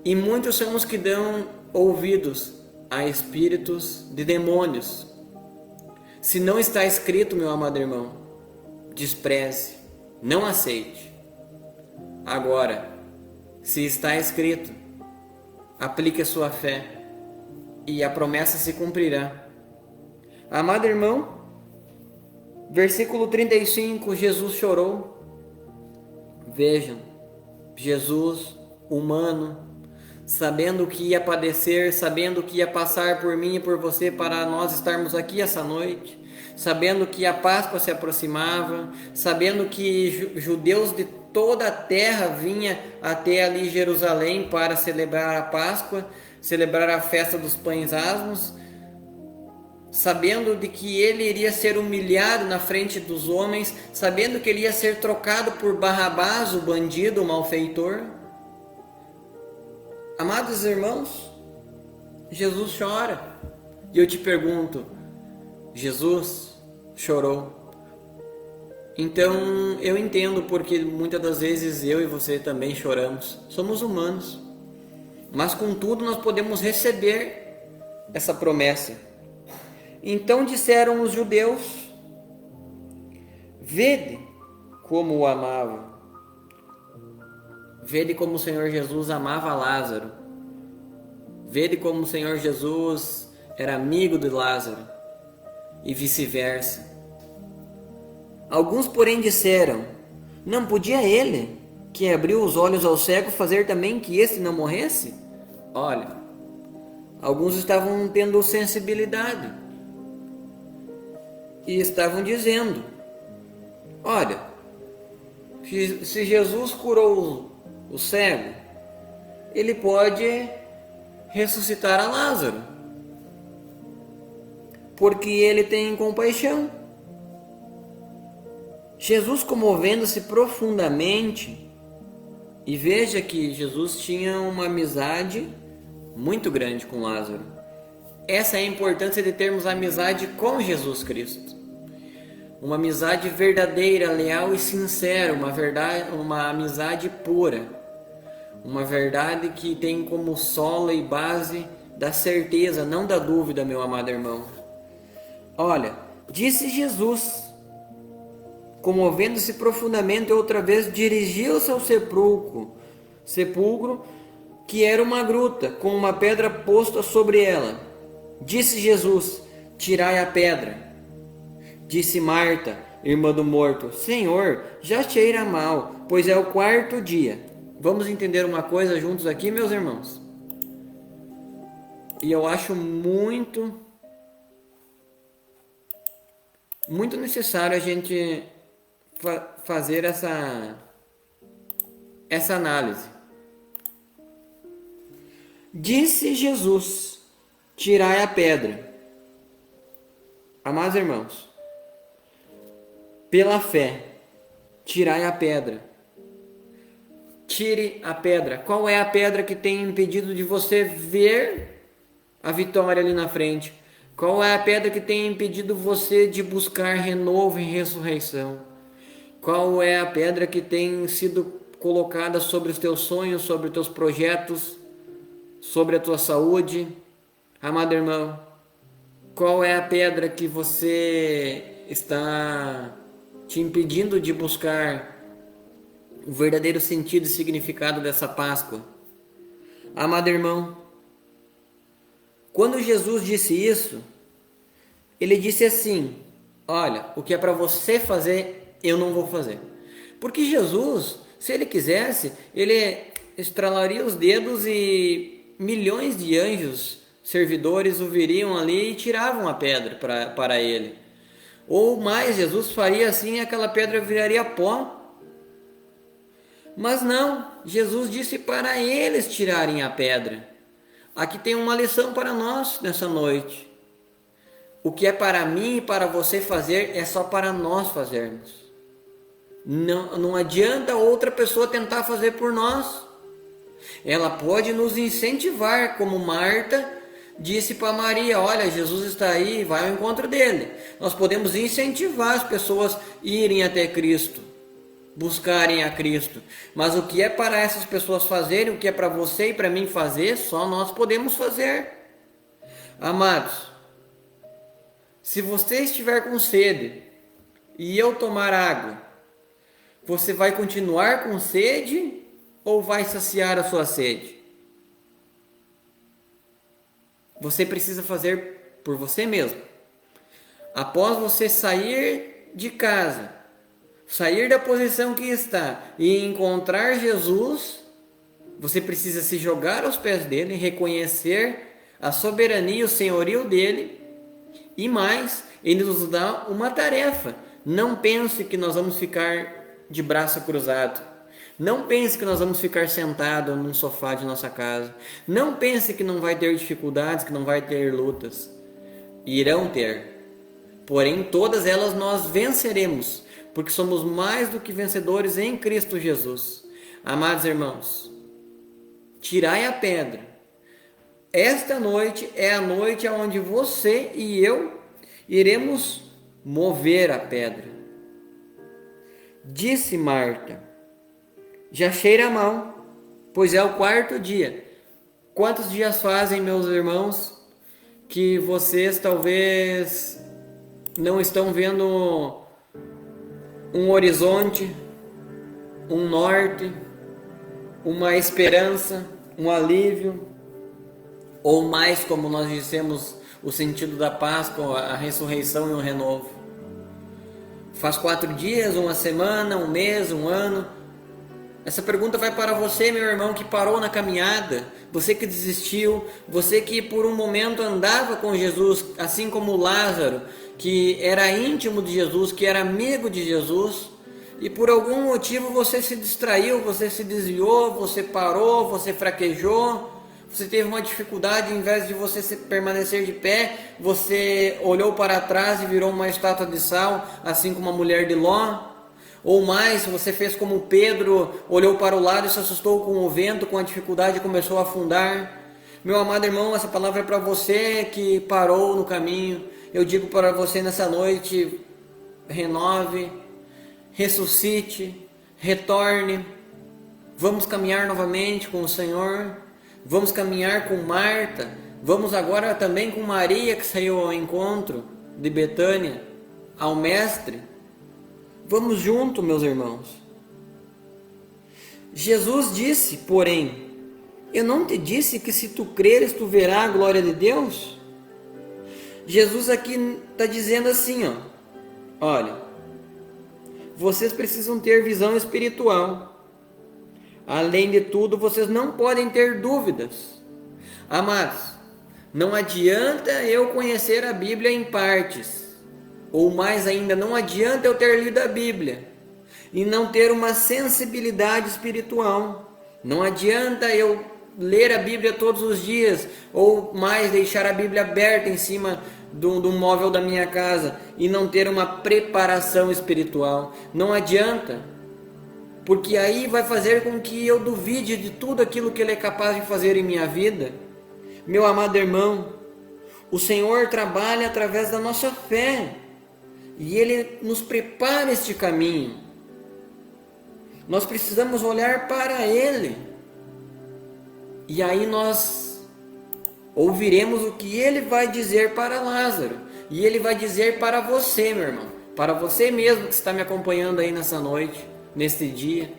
e muitos são os que dão ouvidos a espíritos de demônios. Se não está escrito, meu amado irmão, despreze, não aceite. Agora, Se está escrito, aplique a sua fé e a promessa se cumprirá. Amado irmão, versículo 35, Jesus chorou. Vejam, Jesus, humano, sabendo que ia padecer, sabendo que ia passar por mim e por você para nós estarmos aqui essa noite, sabendo que a Páscoa se aproximava, sabendo que judeus de toda a terra vinha até ali Jerusalém para celebrar a Páscoa, celebrar a festa dos pães asmos, sabendo de que ele iria ser humilhado na frente dos homens, sabendo que ele ia ser trocado por Barrabás, o bandido, o malfeitor. Amados irmãos, Jesus chora. E eu te pergunto, Jesus chorou? Então eu entendo porque muitas das vezes eu e você também choramos. Somos humanos. Mas contudo nós podemos receber essa promessa. Então disseram os judeus: vede como o amava. Vede como o Senhor Jesus amava Lázaro. Vede como o Senhor Jesus era amigo de Lázaro. E vice-versa. Alguns, porém, disseram: não podia ele, que abriu os olhos ao cego, fazer também que este não morresse? Olha, alguns estavam tendo sensibilidade e estavam dizendo: olha, se Jesus curou o cego, ele pode ressuscitar a Lázaro, porque ele tem compaixão. Jesus, comovendo-se profundamente, e veja que Jesus tinha uma amizade muito grande com Lázaro. Essa é a importância de termos amizade com Jesus Cristo. Uma amizade verdadeira, leal e sincera, uma amizade pura. Uma verdade que tem como solo e base da certeza, não da dúvida, meu amado irmão. Olha, disse Jesus, comovendo-se profundamente, outra vez dirigiu-se ao sepulcro, que era uma gruta, com uma pedra posta sobre ela. Disse Jesus: tirai a pedra. Disse Marta, irmã do morto: Senhor, já cheira mal, pois é o 4º dia. Vamos entender uma coisa juntos aqui, meus irmãos? E eu acho muito necessário a gente fazer essa análise. Disse Jesus: tirai a pedra. Amados irmãos, pela fé, tirai a pedra. Tire a pedra. Qual é a pedra que tem impedido de você ver a vitória ali na frente? Qual é a pedra que tem impedido você de buscar renovo e ressurreição? Qual é a pedra que tem sido colocada sobre os teus sonhos, sobre os teus projetos, sobre a tua saúde? Amado irmão, qual é a pedra que você está te impedindo de buscar o verdadeiro sentido e significado dessa Páscoa? Amado irmão, quando Jesus disse isso, ele disse assim: olha, o que é para você fazer, eu não vou fazer. Porque Jesus, se ele quisesse, ele estralaria os dedos e milhões de anjos servidores o viriam ali e tiravam a pedra para ele. Ou mais, Jesus faria assim e aquela pedra viraria pó. Mas não, Jesus disse para eles tirarem a pedra. Aqui tem uma lição para nós nessa noite. O que é para mim e para você fazer é só para nós fazermos. Não adianta outra pessoa tentar fazer por nós. Ela pode nos incentivar, como Marta disse para Maria: olha, Jesus está aí, vai ao encontro dele. Nós podemos incentivar as pessoas a irem até Cristo, buscarem a Cristo. Mas o que é para essas pessoas fazerem, o que é para você e para mim fazer, só nós podemos fazer. Amados, se você estiver com sede e eu tomar água, você vai continuar com sede ou vai saciar a sua sede? Você precisa fazer por você mesmo. Após você sair de casa, sair da posição que está e encontrar Jesus, você precisa se jogar aos pés dele, reconhecer a soberania e o senhorio dele, e mais, ele nos dá uma tarefa. Não pense que nós vamos ficar de braço cruzado. Não pense que nós vamos ficar sentados num sofá de nossa casa. Não pense que não vai ter dificuldades, que não vai ter lutas. Irão ter. Porém, todas elas nós venceremos, porque somos mais do que vencedores em Cristo Jesus. Amados irmãos, tirai a pedra. Esta noite é a noite onde você e eu iremos mover a pedra. Disse Marta: já cheira mal, pois é o 4º dia. Quantos dias fazem, meus irmãos, que vocês talvez não estão vendo um horizonte, um norte, uma esperança, um alívio, ou mais, como nós dissemos, o sentido da Páscoa, a ressurreição e o renovo? Faz 4 dias, uma semana, um mês, um ano? Essa pergunta vai para você, meu irmão, que parou na caminhada, você que desistiu, você que por um momento andava com Jesus, assim como Lázaro, que era íntimo de Jesus, que era amigo de Jesus, e por algum motivo você se distraiu, você se desviou, você parou, você fraquejou, você teve uma dificuldade, em vez de você permanecer de pé, você olhou para trás e virou uma estátua de sal, assim como a mulher de Ló. Ou mais, você fez como Pedro, olhou para o lado e se assustou com o vento, com a dificuldade e começou a afundar. Meu amado irmão, essa palavra é para você que parou no caminho. Eu digo para você nessa noite: renove, ressuscite, retorne. Vamos caminhar novamente com o Senhor. Vamos caminhar com Marta. Vamos agora também com Maria, que saiu ao encontro de Betânia, ao Mestre. Vamos junto, meus irmãos. Jesus disse, porém: eu não te disse que se tu creres, tu verás a glória de Deus? Jesus aqui está dizendo assim, olha, vocês precisam ter visão espiritual. Além de tudo, vocês não podem ter dúvidas. Amados, não adianta eu conhecer a Bíblia em partes. Ou mais ainda, não adianta eu ter lido a Bíblia e não ter uma sensibilidade espiritual. Não adianta eu ler a Bíblia todos os dias, ou mais, deixar a Bíblia aberta em cima do móvel da minha casa e não ter uma preparação espiritual. Não adianta, porque aí vai fazer com que eu duvide de tudo aquilo que Ele é capaz de fazer em minha vida. Meu amado irmão, o Senhor trabalha através da nossa fé. E Ele nos prepara este caminho. Nós precisamos olhar para Ele. E aí nós ouviremos o que Ele vai dizer para Lázaro. E Ele vai dizer para você, meu irmão. Para você mesmo que está me acompanhando aí nessa noite, neste dia.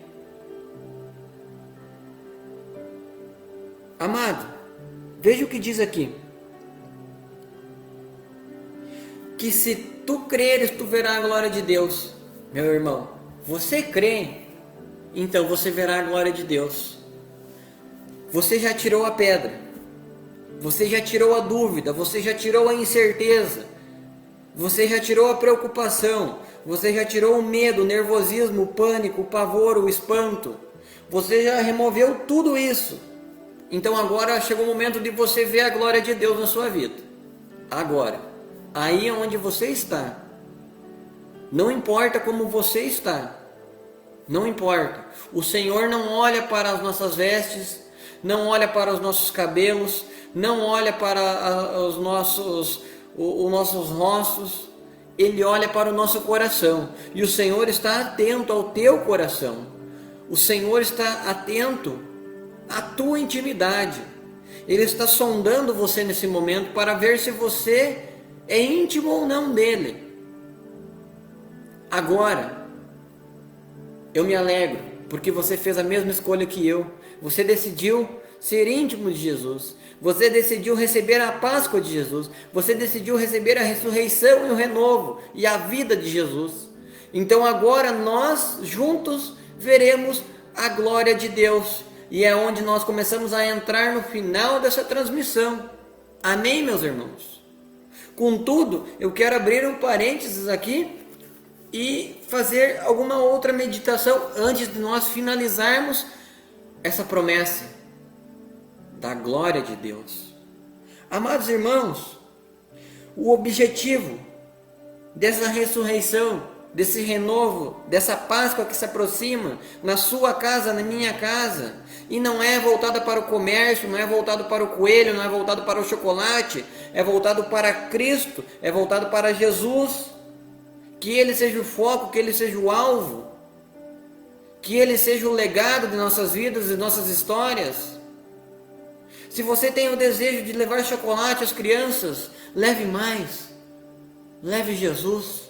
Amado, veja o que diz aqui. Que se tu creres, tu verás a glória de Deus. Meu irmão, você crê, então você verá a glória de Deus. Você já tirou a pedra, você já tirou a dúvida, você já tirou a incerteza, você já tirou a preocupação, você já tirou o medo, o nervosismo, o pânico, o pavor, o espanto. Você já removeu tudo isso. Então agora chegou o momento de você ver a glória de Deus na sua vida. Agora. Aí é onde você está. Não importa como você está. Não importa. O Senhor não olha para as nossas vestes, não olha para os nossos cabelos, não olha para os nossos rostos. Ele olha para o nosso coração. E o Senhor está atento ao teu coração. O Senhor está atento à tua intimidade. Ele está sondando você nesse momento para ver se você é íntimo ou não dele. Agora, eu me alegro porque você fez a mesma escolha que eu. Você decidiu ser íntimo de Jesus. Você decidiu receber a Páscoa de Jesus. Você decidiu receber a ressurreição e o renovo e a vida de Jesus. Então agora nós juntos veremos a glória de Deus. E é onde nós começamos a entrar no final dessa transmissão. Amém, meus irmãos? Contudo, eu quero abrir um parênteses aqui e fazer alguma outra meditação antes de nós finalizarmos essa promessa da glória de Deus. Amados irmãos, o objetivo dessa ressurreição, desse renovo, dessa Páscoa que se aproxima na sua casa, na minha casa, e não é voltada para o comércio, não é voltado para o coelho, não é voltado para o chocolate, é voltado para Cristo, é voltado para Jesus. Que Ele seja o foco, que Ele seja o alvo, que Ele seja o legado de nossas vidas e nossas histórias. Se você tem o desejo de levar chocolate às crianças, leve mais, leve Jesus.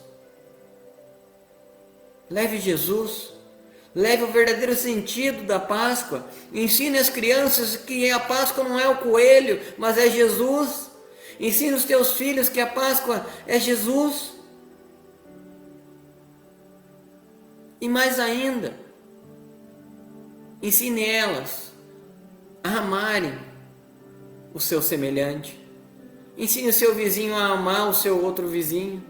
Leve Jesus, leve o verdadeiro sentido da Páscoa. Ensine as crianças que a Páscoa não é o coelho, mas é Jesus. Ensine os teus filhos que a Páscoa é Jesus. E mais ainda, ensine elas a amarem o seu semelhante. Ensine o seu vizinho a amar o seu outro vizinho.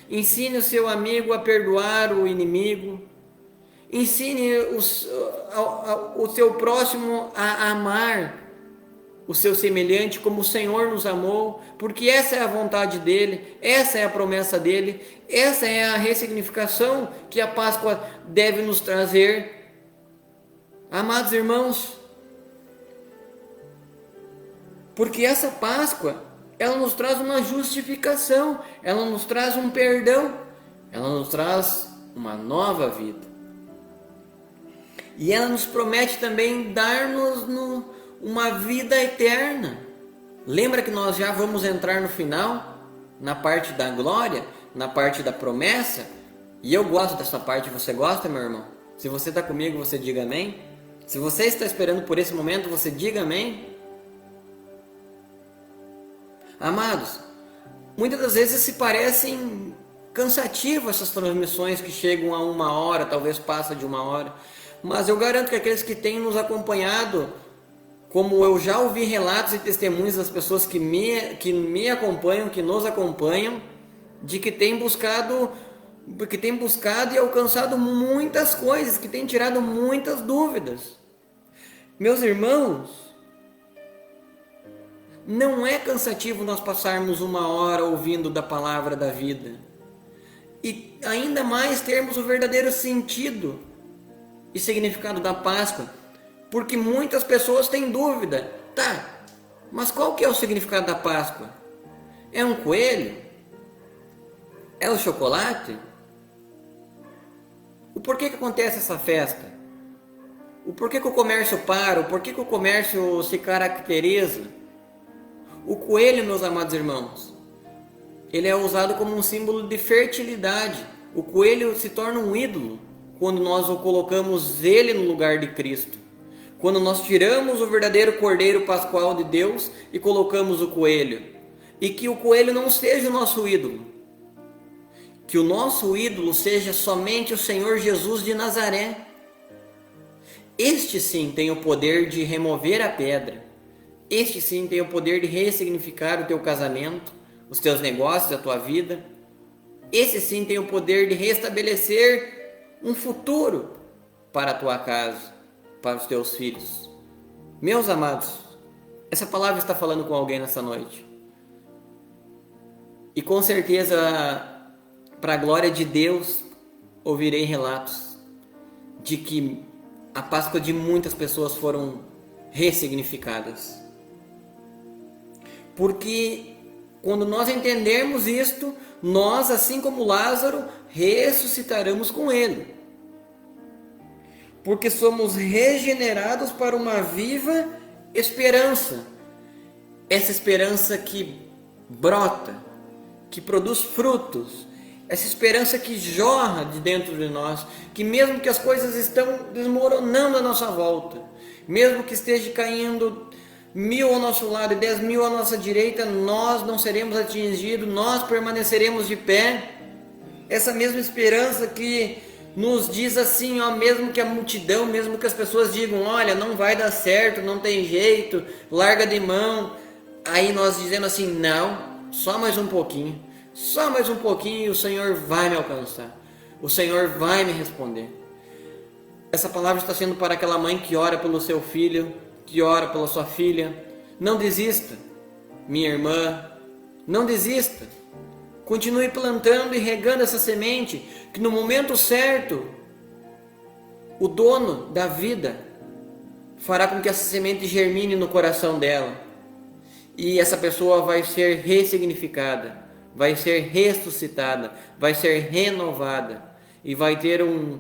Ensine o seu amigo a perdoar o inimigo. Ensine o seu próximo a amar o seu semelhante como o Senhor nos amou, porque essa é a vontade dele, essa é a promessa dele, essa é a ressignificação que a Páscoa deve nos trazer. Amados irmãos, porque essa Páscoa, ela nos traz uma justificação, ela nos traz um perdão, ela nos traz uma nova vida. E ela nos promete também dar-nos uma vida eterna. Lembra que nós já vamos entrar no final, na parte da glória, na parte da promessa? E eu gosto dessa parte, você gosta, meu irmão? Se você está comigo, você diga amém. Se você está esperando por esse momento, você diga amém. Amados, muitas das vezes se parecem cansativas essas transmissões que chegam a 1 hora, talvez passa de 1 hora. Mas eu garanto que aqueles que têm nos acompanhado, como eu já ouvi relatos e testemunhos das pessoas que me acompanham, que nos acompanham, de que têm buscado e alcançado muitas coisas, que têm tirado muitas dúvidas. Meus irmãos, não é cansativo nós passarmos 1 hora ouvindo da palavra da vida. E ainda mais termos o verdadeiro sentido e significado da Páscoa. Porque muitas pessoas têm dúvida. Tá, mas qual que é o significado da Páscoa? É um coelho? É o chocolate? O porquê que acontece essa festa? O porquê que o comércio para? O porquê que o comércio se caracteriza? O coelho, meus amados irmãos, ele é usado como um símbolo de fertilidade. O coelho se torna um ídolo quando nós o colocamos ele no lugar de Cristo. Quando nós tiramos o verdadeiro Cordeiro Pascual de Deus e colocamos o coelho. E que o coelho não seja o nosso ídolo. Que o nosso ídolo seja somente o Senhor Jesus de Nazaré. Este sim tem o poder de remover a pedra. Este sim tem o poder de ressignificar o teu casamento, os teus negócios, a tua vida. Esse sim tem o poder de restabelecer um futuro para a tua casa, para os teus filhos. Meus amados, essa palavra está falando com alguém nessa noite. E com certeza, para a glória de Deus, ouvirei relatos de que a Páscoa de muitas pessoas foram ressignificadas. Porque quando nós entendermos isto, nós, assim como Lázaro, ressuscitaremos com ele. Porque somos regenerados para uma viva esperança. Essa esperança que brota, que produz frutos, essa esperança que jorra de dentro de nós, que mesmo que as coisas estão desmoronando à nossa volta, mesmo que esteja caindo 1000 ao nosso lado e 10.000 à nossa direita, nós não seremos atingidos, nós permaneceremos de pé. Essa mesma esperança que nos diz assim, ó, mesmo que a multidão, mesmo que as pessoas digam, olha, não vai dar certo, não tem jeito, larga de mão, aí nós dizendo assim, não, só mais um pouquinho e o Senhor vai me alcançar, o Senhor vai me responder. Essa palavra está sendo para aquela mãe que ora pelo seu filho, que ora pela sua filha. Não desista, minha irmã, não desista. Continue plantando e regando essa semente, que no momento certo, o dono da vida fará com que essa semente germine no coração dela. E essa pessoa vai ser ressignificada, vai ser ressuscitada, vai ser renovada e vai ter um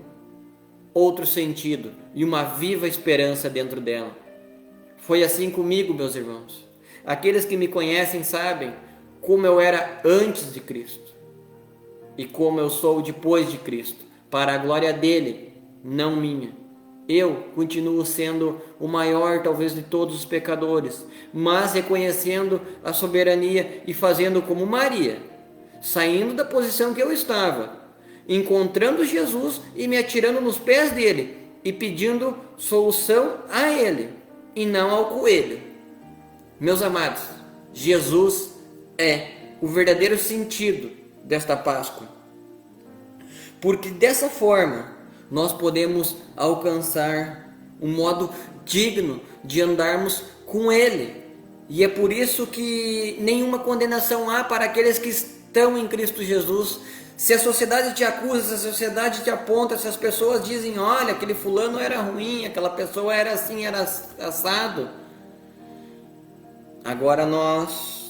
outro sentido e uma viva esperança dentro dela. Foi assim comigo, meus irmãos. Aqueles que me conhecem sabem como eu era antes de Cristo e como eu sou depois de Cristo, para a glória dele, não minha. Eu continuo sendo o maior talvez de todos os pecadores, mas reconhecendo a soberania e fazendo como Maria, saindo da posição que eu estava, encontrando Jesus e me atirando nos pés dele e pedindo solução a ele e não ao coelho. Meus amados, Jesus é o verdadeiro sentido desta Páscoa, porque dessa forma nós podemos alcançar um modo digno de andarmos com Ele, e é por isso que nenhuma condenação há para aqueles que estão em Cristo Jesus. Se a sociedade te acusa, se a sociedade te aponta, se as pessoas dizem, olha, aquele fulano era ruim, aquela pessoa era assim, era assado, agora nós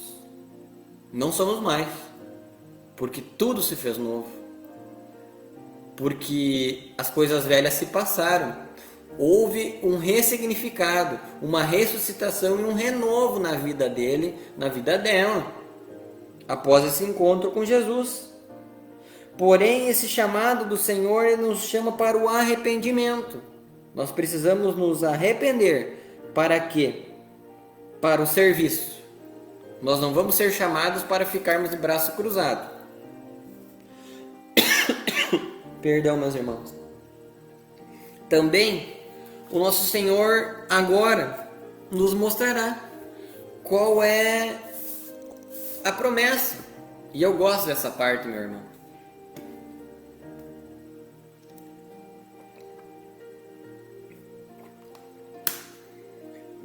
não somos mais, porque tudo se fez novo, porque as coisas velhas se passaram, houve um ressignificado, uma ressuscitação e um renovo na vida dele, na vida dela, após esse encontro com Jesus. Porém, esse chamado do Senhor, ele nos chama para o arrependimento. Nós precisamos nos arrepender. Para quê? Para o serviço. Nós não vamos ser chamados para ficarmos de braço cruzado. Perdão, meus irmãos. Também, o nosso Senhor agora nos mostrará qual é a promessa. E eu gosto dessa parte, meu irmão.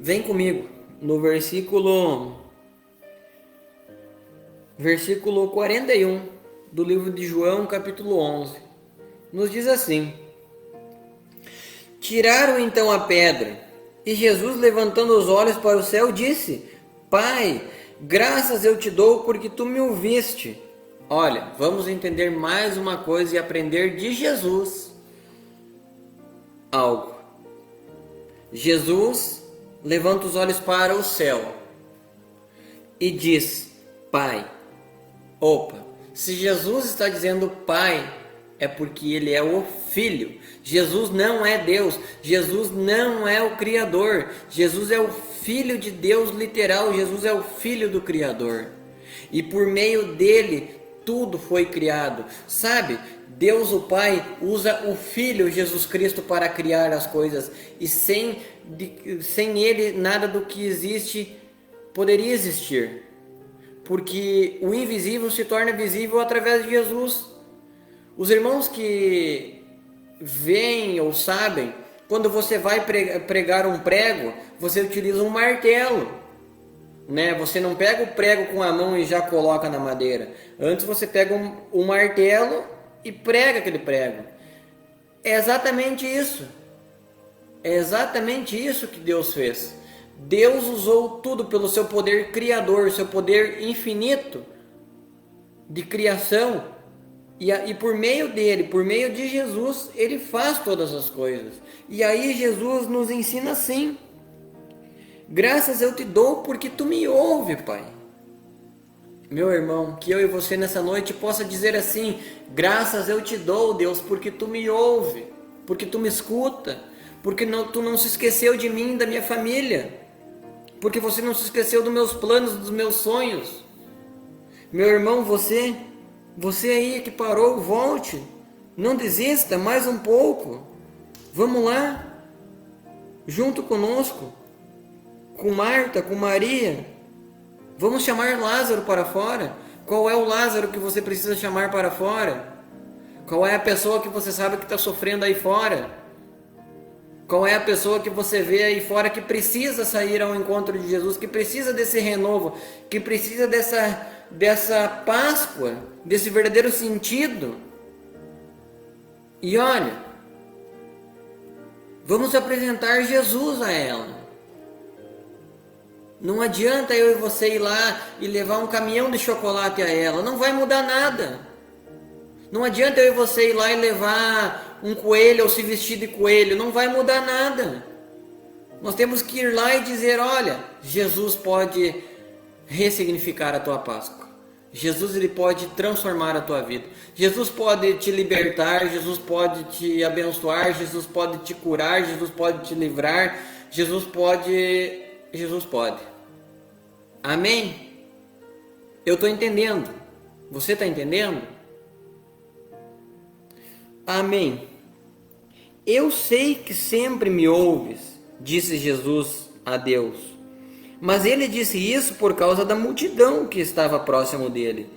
Vem comigo no versículo 41 do livro de João, capítulo 11. Nos diz assim: tiraram então a pedra, e Jesus, levantando os olhos para o céu, disse: Pai, graças eu te dou porque tu me ouviste. Olha, vamos entender mais uma coisa e aprender de Jesus algo. Jesus levanta os olhos para o céu e diz: Pai. Opa, se Jesus está dizendo Pai, é porque ele é o Filho. Jesus não é Deus, Jesus não é o Criador, Jesus é o Filho de Deus literal, Jesus é o Filho do Criador. E por meio dele tudo foi criado. Sabe, Deus o Pai usa o Filho Jesus Cristo para criar as coisas. E sem ele nada do que existe poderia existir. Porque o invisível se torna visível através de Jesus. Os irmãos que veem ou sabem, quando você vai pregar um prego, você utiliza um martelo, né? Você não pega o prego com a mão e já coloca na madeira. Antes você pega um martelo e prega aquele prego. É exatamente isso. É exatamente isso que Deus fez. Deus usou tudo pelo seu poder criador, seu poder infinito de criação. E por meio dele, por meio de Jesus, ele faz todas as coisas. E aí Jesus nos ensina assim: graças eu te dou porque tu me ouve, Pai. Meu irmão, que eu e você nessa noite possa dizer assim: graças eu te dou, Deus, porque tu me ouve, porque tu me escuta, porque tu não se esqueceu de mim, da minha família, porque você não se esqueceu dos meus planos, dos meus sonhos. Meu irmão, você aí que parou, volte, não desista, mais um pouco. Vamos lá, junto conosco, com Marta, com Maria. Vamos chamar Lázaro para fora. Qual é o Lázaro que você precisa chamar para fora? Qual é a pessoa que você sabe que está sofrendo aí fora? Qual é a pessoa que você vê aí fora que precisa sair ao encontro de Jesus, que precisa desse renovo, que precisa dessa Páscoa, desse verdadeiro sentido? E olha, vamos apresentar Jesus a ela. Não adianta eu e você ir lá e levar um caminhão de chocolate a ela, não vai mudar nada. Não adianta eu e você ir lá e levar um coelho ou se vestir de coelho, não vai mudar nada. Nós temos que ir lá e dizer: olha, Jesus pode ressignificar a tua Páscoa. Jesus, ele pode transformar a tua vida. Jesus pode te libertar, Jesus pode te abençoar, Jesus pode te curar, Jesus pode te livrar, Jesus pode. Amém? Eu estou entendendo. Você está entendendo? Amém. Eu sei que sempre me ouves, disse Jesus a Deus. Mas ele disse isso por causa da multidão que estava próximo dele,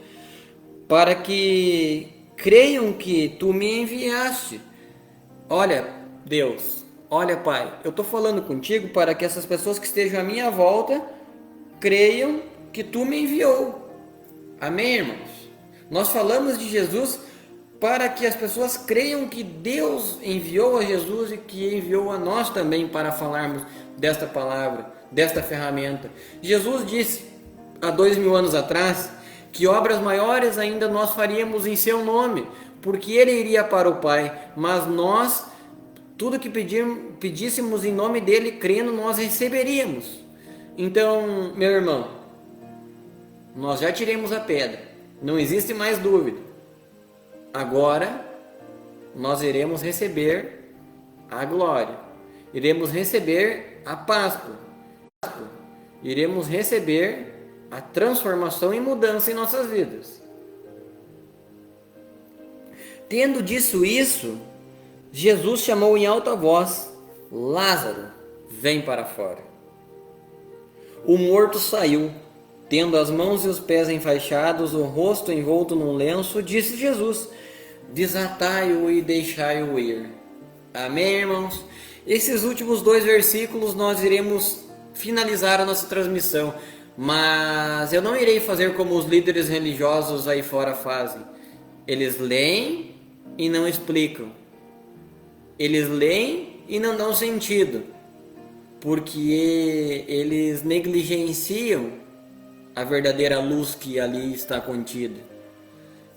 para que creiam que tu me enviaste. Olha, Deus, olha, Pai, eu estou falando contigo para que essas pessoas que estejam à minha volta creiam que tu me enviou. Amém, irmãos? Nós falamos de Jesus para que as pessoas creiam que Deus enviou a Jesus e que enviou a nós também para falarmos desta palavra, desta ferramenta. Jesus disse há 2000 anos atrás que obras maiores ainda nós faríamos em seu nome, porque ele iria para o Pai, mas nós, tudo que pedíssemos em nome dele, crendo, nós receberíamos. Então, meu irmão, nós já tiramos a pedra, não existe mais dúvida. Agora, nós iremos receber a glória, iremos receber a Páscoa, iremos receber a transformação e mudança em nossas vidas. Tendo dito isso, Jesus chamou em alta voz: Lázaro, vem para fora. O morto saiu, tendo as mãos e os pés enfaixados, o rosto envolto num lenço, disse Jesus: desatai-o e deixai-o ir. Amém, irmãos? Esses últimos 2 versículos nós iremos finalizar a nossa transmissão, mas eu não irei fazer como os líderes religiosos aí fora fazem. Eles leem e não explicam. Eles leem e não dão sentido, porque eles negligenciam a verdadeira luz que ali está contida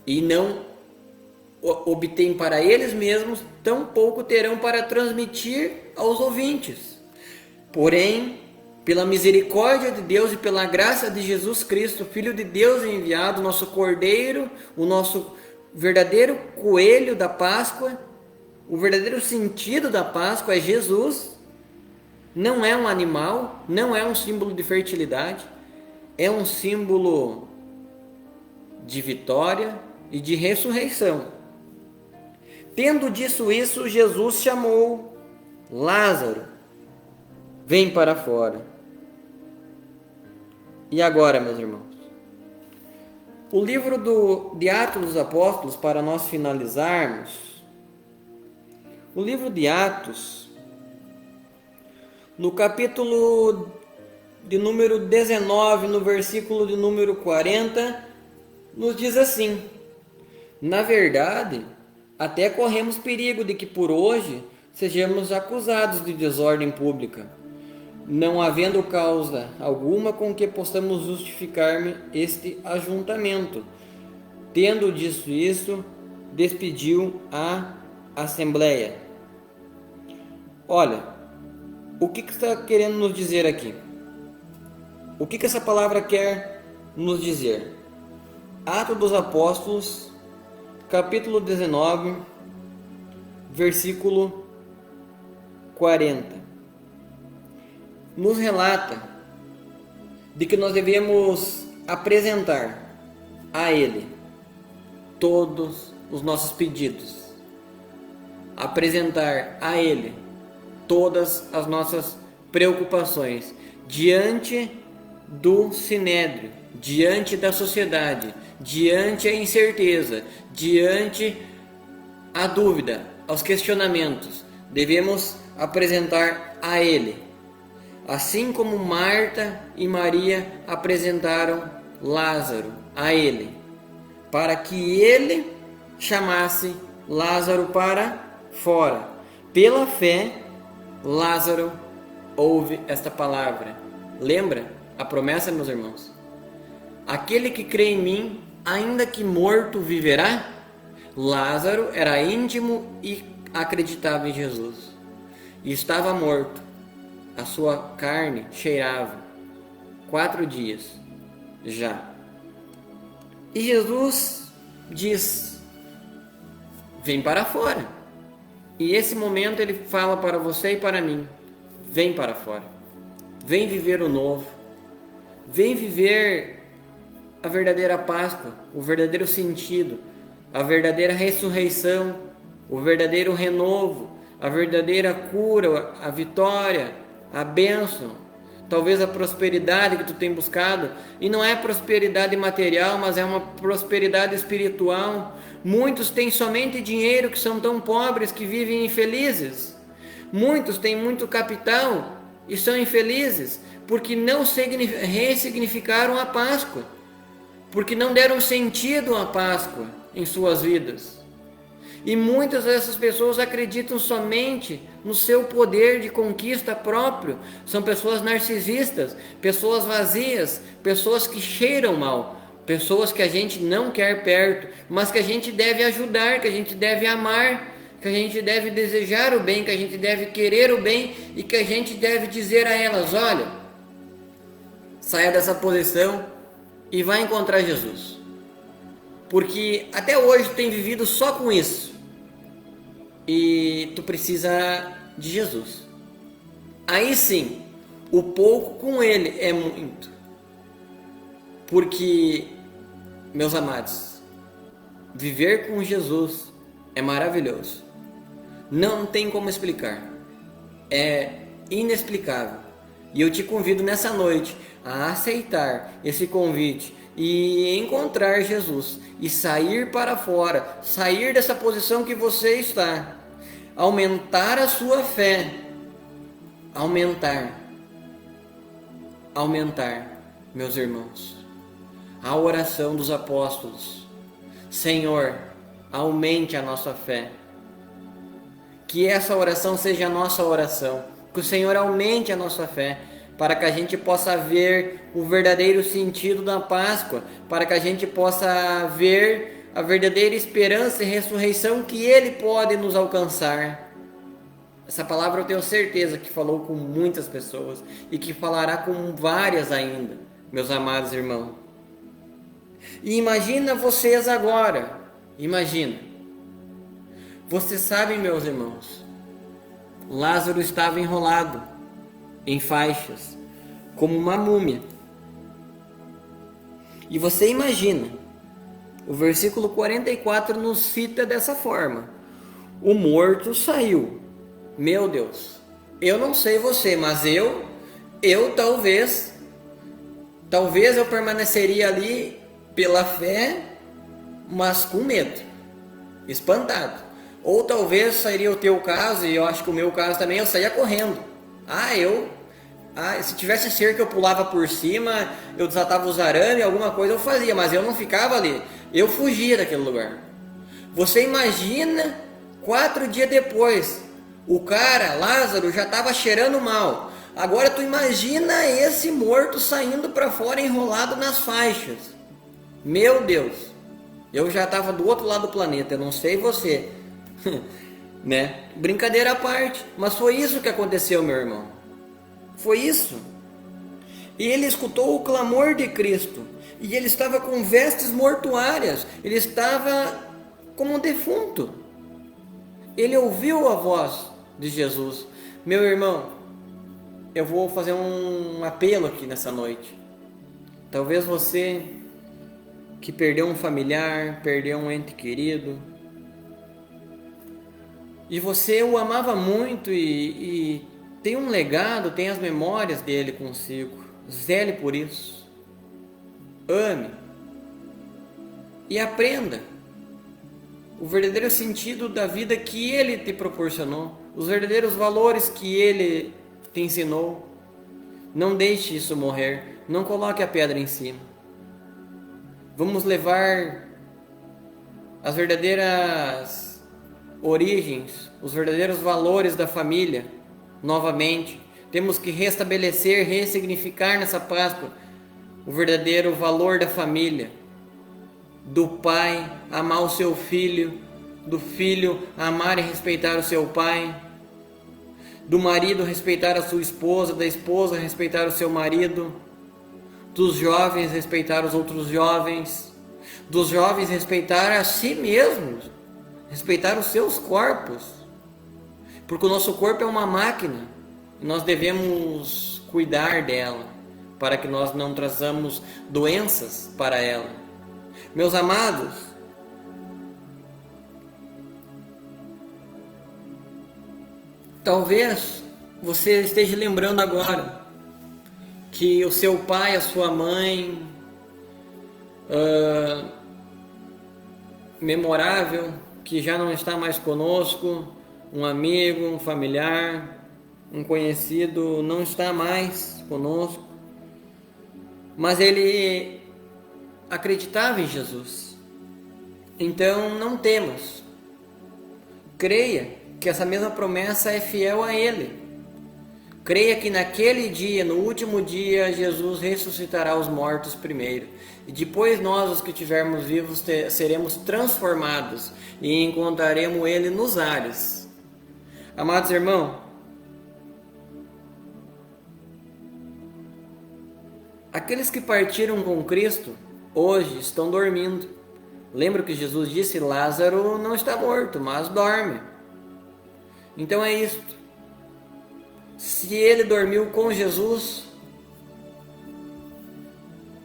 e não obtêm para eles mesmos, tampouco terão para transmitir aos ouvintes. Porém, pela misericórdia de Deus e pela graça de Jesus Cristo, Filho de Deus enviado, nosso Cordeiro, o nosso verdadeiro coelho da Páscoa, o verdadeiro sentido da Páscoa é Jesus. Não é um animal, não é um símbolo de fertilidade, é um símbolo de vitória e de ressurreição. Tendo dito isso, Jesus chamou: Lázaro, vem para fora. E agora, meus irmãos? O livro de Atos dos Apóstolos, para nós finalizarmos, o livro de Atos, no capítulo de número 19, no versículo de número 40, nos diz assim: na verdade, até corremos perigo de que por hoje sejamos acusados de desordem pública, não havendo causa alguma com que possamos justificar este ajuntamento. Tendo dito isso, despediu a assembleia. Olha, o que está querendo nos dizer aqui? O que essa palavra quer nos dizer? Atos dos Apóstolos, capítulo 19, versículo 40. Nos relata de que nós devemos apresentar a Ele todos os nossos pedidos, apresentar a Ele todas as nossas preocupações diante do sinédrio, diante da sociedade, diante a incerteza, diante a dúvida, aos questionamentos. Devemos apresentar a Ele, assim como Marta e Maria apresentaram Lázaro a Ele, para que Ele chamasse Lázaro para fora. Pela fé, Lázaro ouve esta palavra. Lembra a promessa, meus irmãos? Aquele que crê em mim, ainda que morto, viverá? Lázaro era íntimo e acreditava em Jesus. E estava morto. A sua carne cheirava. 4 dias já. E Jesus diz: vem para fora. E esse momento ele fala para você e para mim: vem para fora. Vem viver o novo. Vem viver a verdadeira Páscoa, o verdadeiro sentido, a verdadeira ressurreição, o verdadeiro renovo, a verdadeira cura, a vitória, a bênção, talvez a prosperidade que tu tem buscado. E não é prosperidade material, mas é uma prosperidade espiritual. Muitos têm somente dinheiro, que são tão pobres que vivem infelizes. Muitos têm muito capital e são infelizes porque não ressignificaram a Páscoa, porque não deram sentido à Páscoa em suas vidas. E muitas dessas pessoas acreditam somente no seu poder de conquista próprio. São pessoas narcisistas, pessoas vazias, pessoas que cheiram mal, pessoas que a gente não quer perto, mas que a gente deve ajudar, que a gente deve amar, que a gente deve desejar o bem, que a gente deve querer o bem e que a gente deve dizer a elas: olha, saia dessa posição e vai encontrar Jesus. Porque até hoje tu tem vivido só com isso. E tu precisa de Jesus. Aí sim, o pouco com Ele é muito. Porque, meus amados, viver com Jesus é maravilhoso. Não tem como explicar. É inexplicável. E eu te convido nessa noite a aceitar esse convite e encontrar Jesus e sair para fora, sair dessa posição que você está, aumentar a sua fé, aumentar, meus irmãos, a oração dos apóstolos: Senhor, aumente a nossa fé. Que essa oração seja a nossa oração, que o Senhor aumente a nossa fé, para que a gente possa ver o verdadeiro sentido da Páscoa, para que a gente possa ver a verdadeira esperança e ressurreição que Ele pode nos alcançar. Essa palavra eu tenho certeza que falou com muitas pessoas e que falará com várias ainda, meus amados irmãos. E imagina vocês agora, imagina. Vocês sabem, meus irmãos, Lázaro estava enrolado em faixas, como uma múmia. E você imagina, o versículo 44 nos cita dessa forma: o morto saiu. Meu Deus, eu não sei você, mas eu talvez eu permaneceria ali pela fé, mas com medo, espantado. Ou talvez seria o teu caso, e eu acho que o meu caso também, eu saía correndo. Se tivesse cerca eu pulava por cima, eu desatava os arames, alguma coisa eu fazia, mas eu não ficava ali, eu fugia daquele lugar. Você imagina 4 dias depois, o cara, Lázaro, já estava cheirando mal. Agora tu imagina esse morto saindo para fora enrolado nas faixas. Meu Deus, eu já estava do outro lado do planeta, eu não sei você, né? Brincadeira à parte, mas foi isso que aconteceu, meu irmão. Foi isso. E ele escutou o clamor de Cristo. E ele estava com vestes mortuárias, ele estava como um defunto. Ele ouviu a voz de Jesus. Meu irmão, eu vou fazer um apelo aqui nessa noite. Talvez você que perdeu um familiar, perdeu um ente querido, e você o amava muito e tem um legado, tem as memórias dele consigo. Zele por isso. Ame. E aprenda o verdadeiro sentido da vida que ele te proporcionou, os verdadeiros valores que ele te ensinou. Não deixe isso morrer. Não coloque a pedra em cima. Vamos levar as verdadeiras origens, os verdadeiros valores da família novamente. Temos que restabelecer, ressignificar nessa Páscoa o verdadeiro valor da família, do pai amar o seu filho, do filho amar e respeitar o seu pai, do marido respeitar a sua esposa, da esposa respeitar o seu marido, dos jovens respeitar os outros jovens, dos jovens respeitar a si mesmos, respeitar os seus corpos, porque o nosso corpo é uma máquina e nós devemos cuidar dela para que nós não traçamos doenças para ela. Meus amados, talvez você esteja lembrando agora que o seu pai, a sua mãe, memorável, que já não está mais conosco, um amigo, um familiar, um conhecido, não está mais conosco, mas ele acreditava em Jesus. Então não temas, creia que essa mesma promessa é fiel a ele. Creia que naquele dia, no último dia, Jesus ressuscitará os mortos primeiro. E depois nós, os que estivermos vivos, seremos transformados e encontraremos Ele nos ares. Amados irmãos, aqueles que partiram com Cristo, hoje estão dormindo. Lembra que Jesus disse, Lázaro não está morto, mas dorme. Então é isto. Se ele dormiu com Jesus,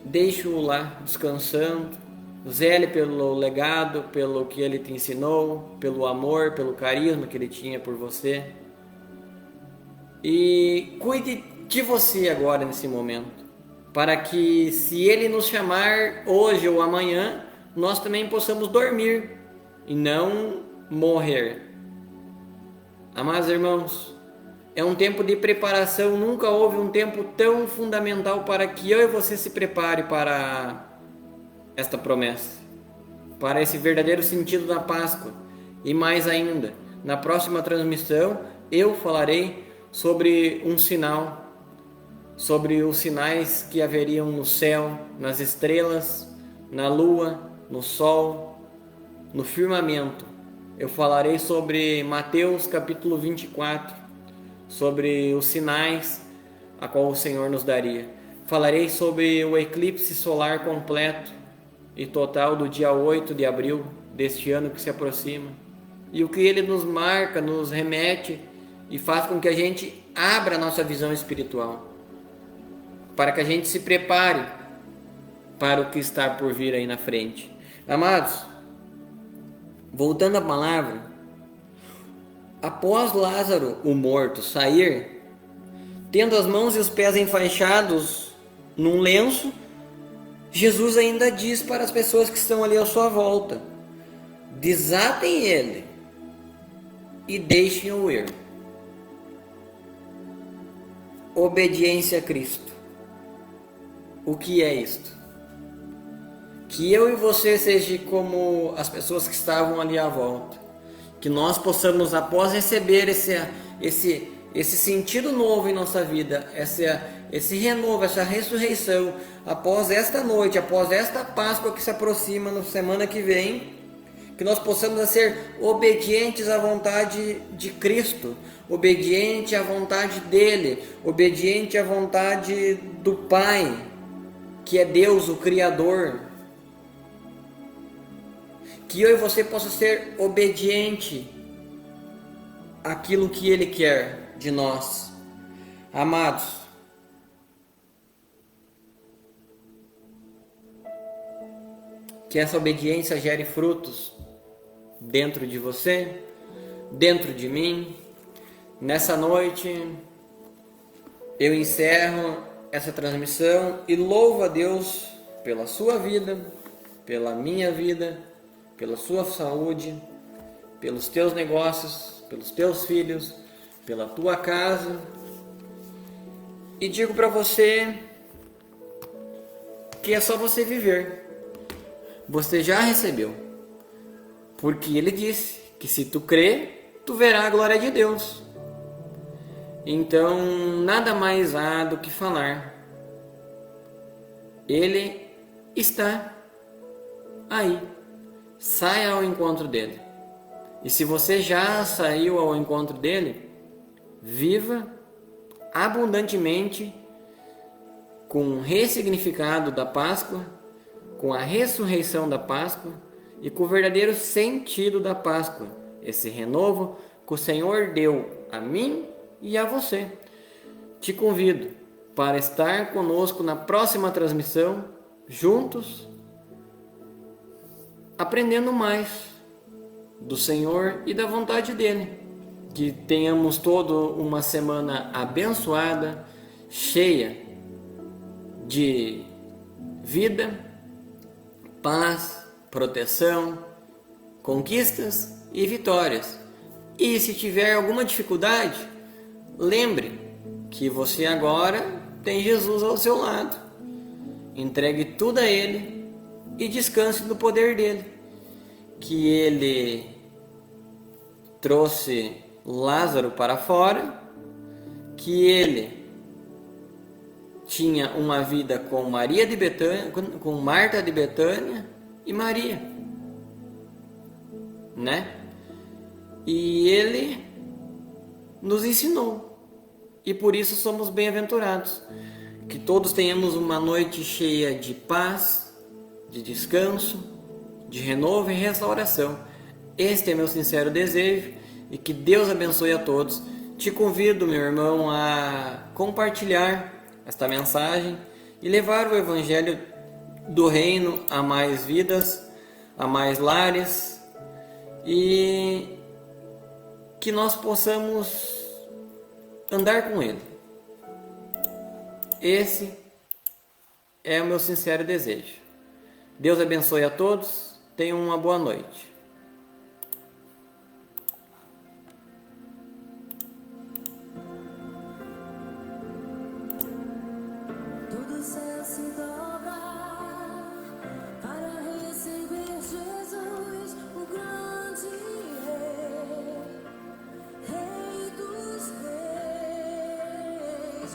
deixe-o lá descansando, zele pelo legado, pelo que ele te ensinou, pelo amor, pelo carisma que ele tinha por você. E cuide de você agora nesse momento, para que se ele nos chamar hoje ou amanhã, nós também possamos dormir e não morrer. Amados irmãos, é um tempo de preparação, nunca houve um tempo tão fundamental para que eu e você se prepare para esta promessa, para esse verdadeiro sentido da Páscoa. E mais ainda, na próxima transmissão eu falarei sobre um sinal, sobre os sinais que haveriam no céu, nas estrelas, na lua, no sol, no firmamento. Eu falarei sobre Mateus capítulo 24, sobre os sinais a qual o Senhor nos daria. Falarei sobre o eclipse solar completo e total do dia 8 de abril deste ano que se aproxima, e o que ele nos marca, nos remete e faz com que a gente abra a nossa visão espiritual, para que a gente se prepare para o que está por vir aí na frente. Amados, voltando à palavra, após Lázaro, o morto, sair, tendo as mãos e os pés enfaixados num lenço, Jesus ainda diz para as pessoas que estão ali à sua volta: desatem ele e deixem-o ir. Obediência a Cristo. O que é isto? Que eu e você sejam como as pessoas que estavam ali à volta. Que nós possamos, após receber esse sentido novo em nossa vida, esse renovo, essa ressurreição, após esta noite, após esta Páscoa que se aproxima na semana que vem, que nós possamos ser obedientes à vontade de Cristo, obediente à vontade dele, obediente à vontade do Pai, que é Deus, o Criador. Que eu e você possa ser obediente àquilo que Ele quer de nós. Amados, que essa obediência gere frutos dentro de você, dentro de mim. Nessa noite eu encerro essa transmissão e louvo a Deus pela sua vida, pela minha vida, pela sua saúde, pelos teus negócios, pelos teus filhos, pela tua casa. E digo para você que é só você viver. Você já recebeu. Porque Ele disse que se tu crer, tu verás a glória de Deus. Então, nada mais há do que falar. Ele está aí. Saia ao encontro dele. E se você já saiu ao encontro dele, viva abundantemente com o ressignificado da Páscoa, com a ressurreição da Páscoa e com o verdadeiro sentido da Páscoa. Esse renovo que o Senhor deu a mim e a você. Te convido para estar conosco na próxima transmissão, juntos, aprendendo mais do Senhor e da vontade dEle. Que tenhamos toda uma semana abençoada, cheia de vida, paz, proteção, conquistas e vitórias. E se tiver alguma dificuldade, lembre que você agora tem Jesus ao seu lado. Entregue tudo a Ele e descanse no poder dEle. Que Ele trouxe Lázaro para fora, que Ele tinha uma vida com Maria de Betânia, com Marta de Betânia e Maria, né? E Ele nos ensinou, e por isso somos bem-aventurados. Que todos tenhamos uma noite cheia de paz, de descanso, de renovo e restauração. Este é meu sincero desejo, e que Deus abençoe a todos. Te convido, meu irmão, a compartilhar esta mensagem e levar o Evangelho do Reino a mais vidas, a mais lares, e que nós possamos andar com Ele. Esse é o meu sincero desejo. Deus abençoe a todos. Tenham uma boa noite. Todo céu se dobra para receber Jesus, o grande Rei, Rei dos Reis.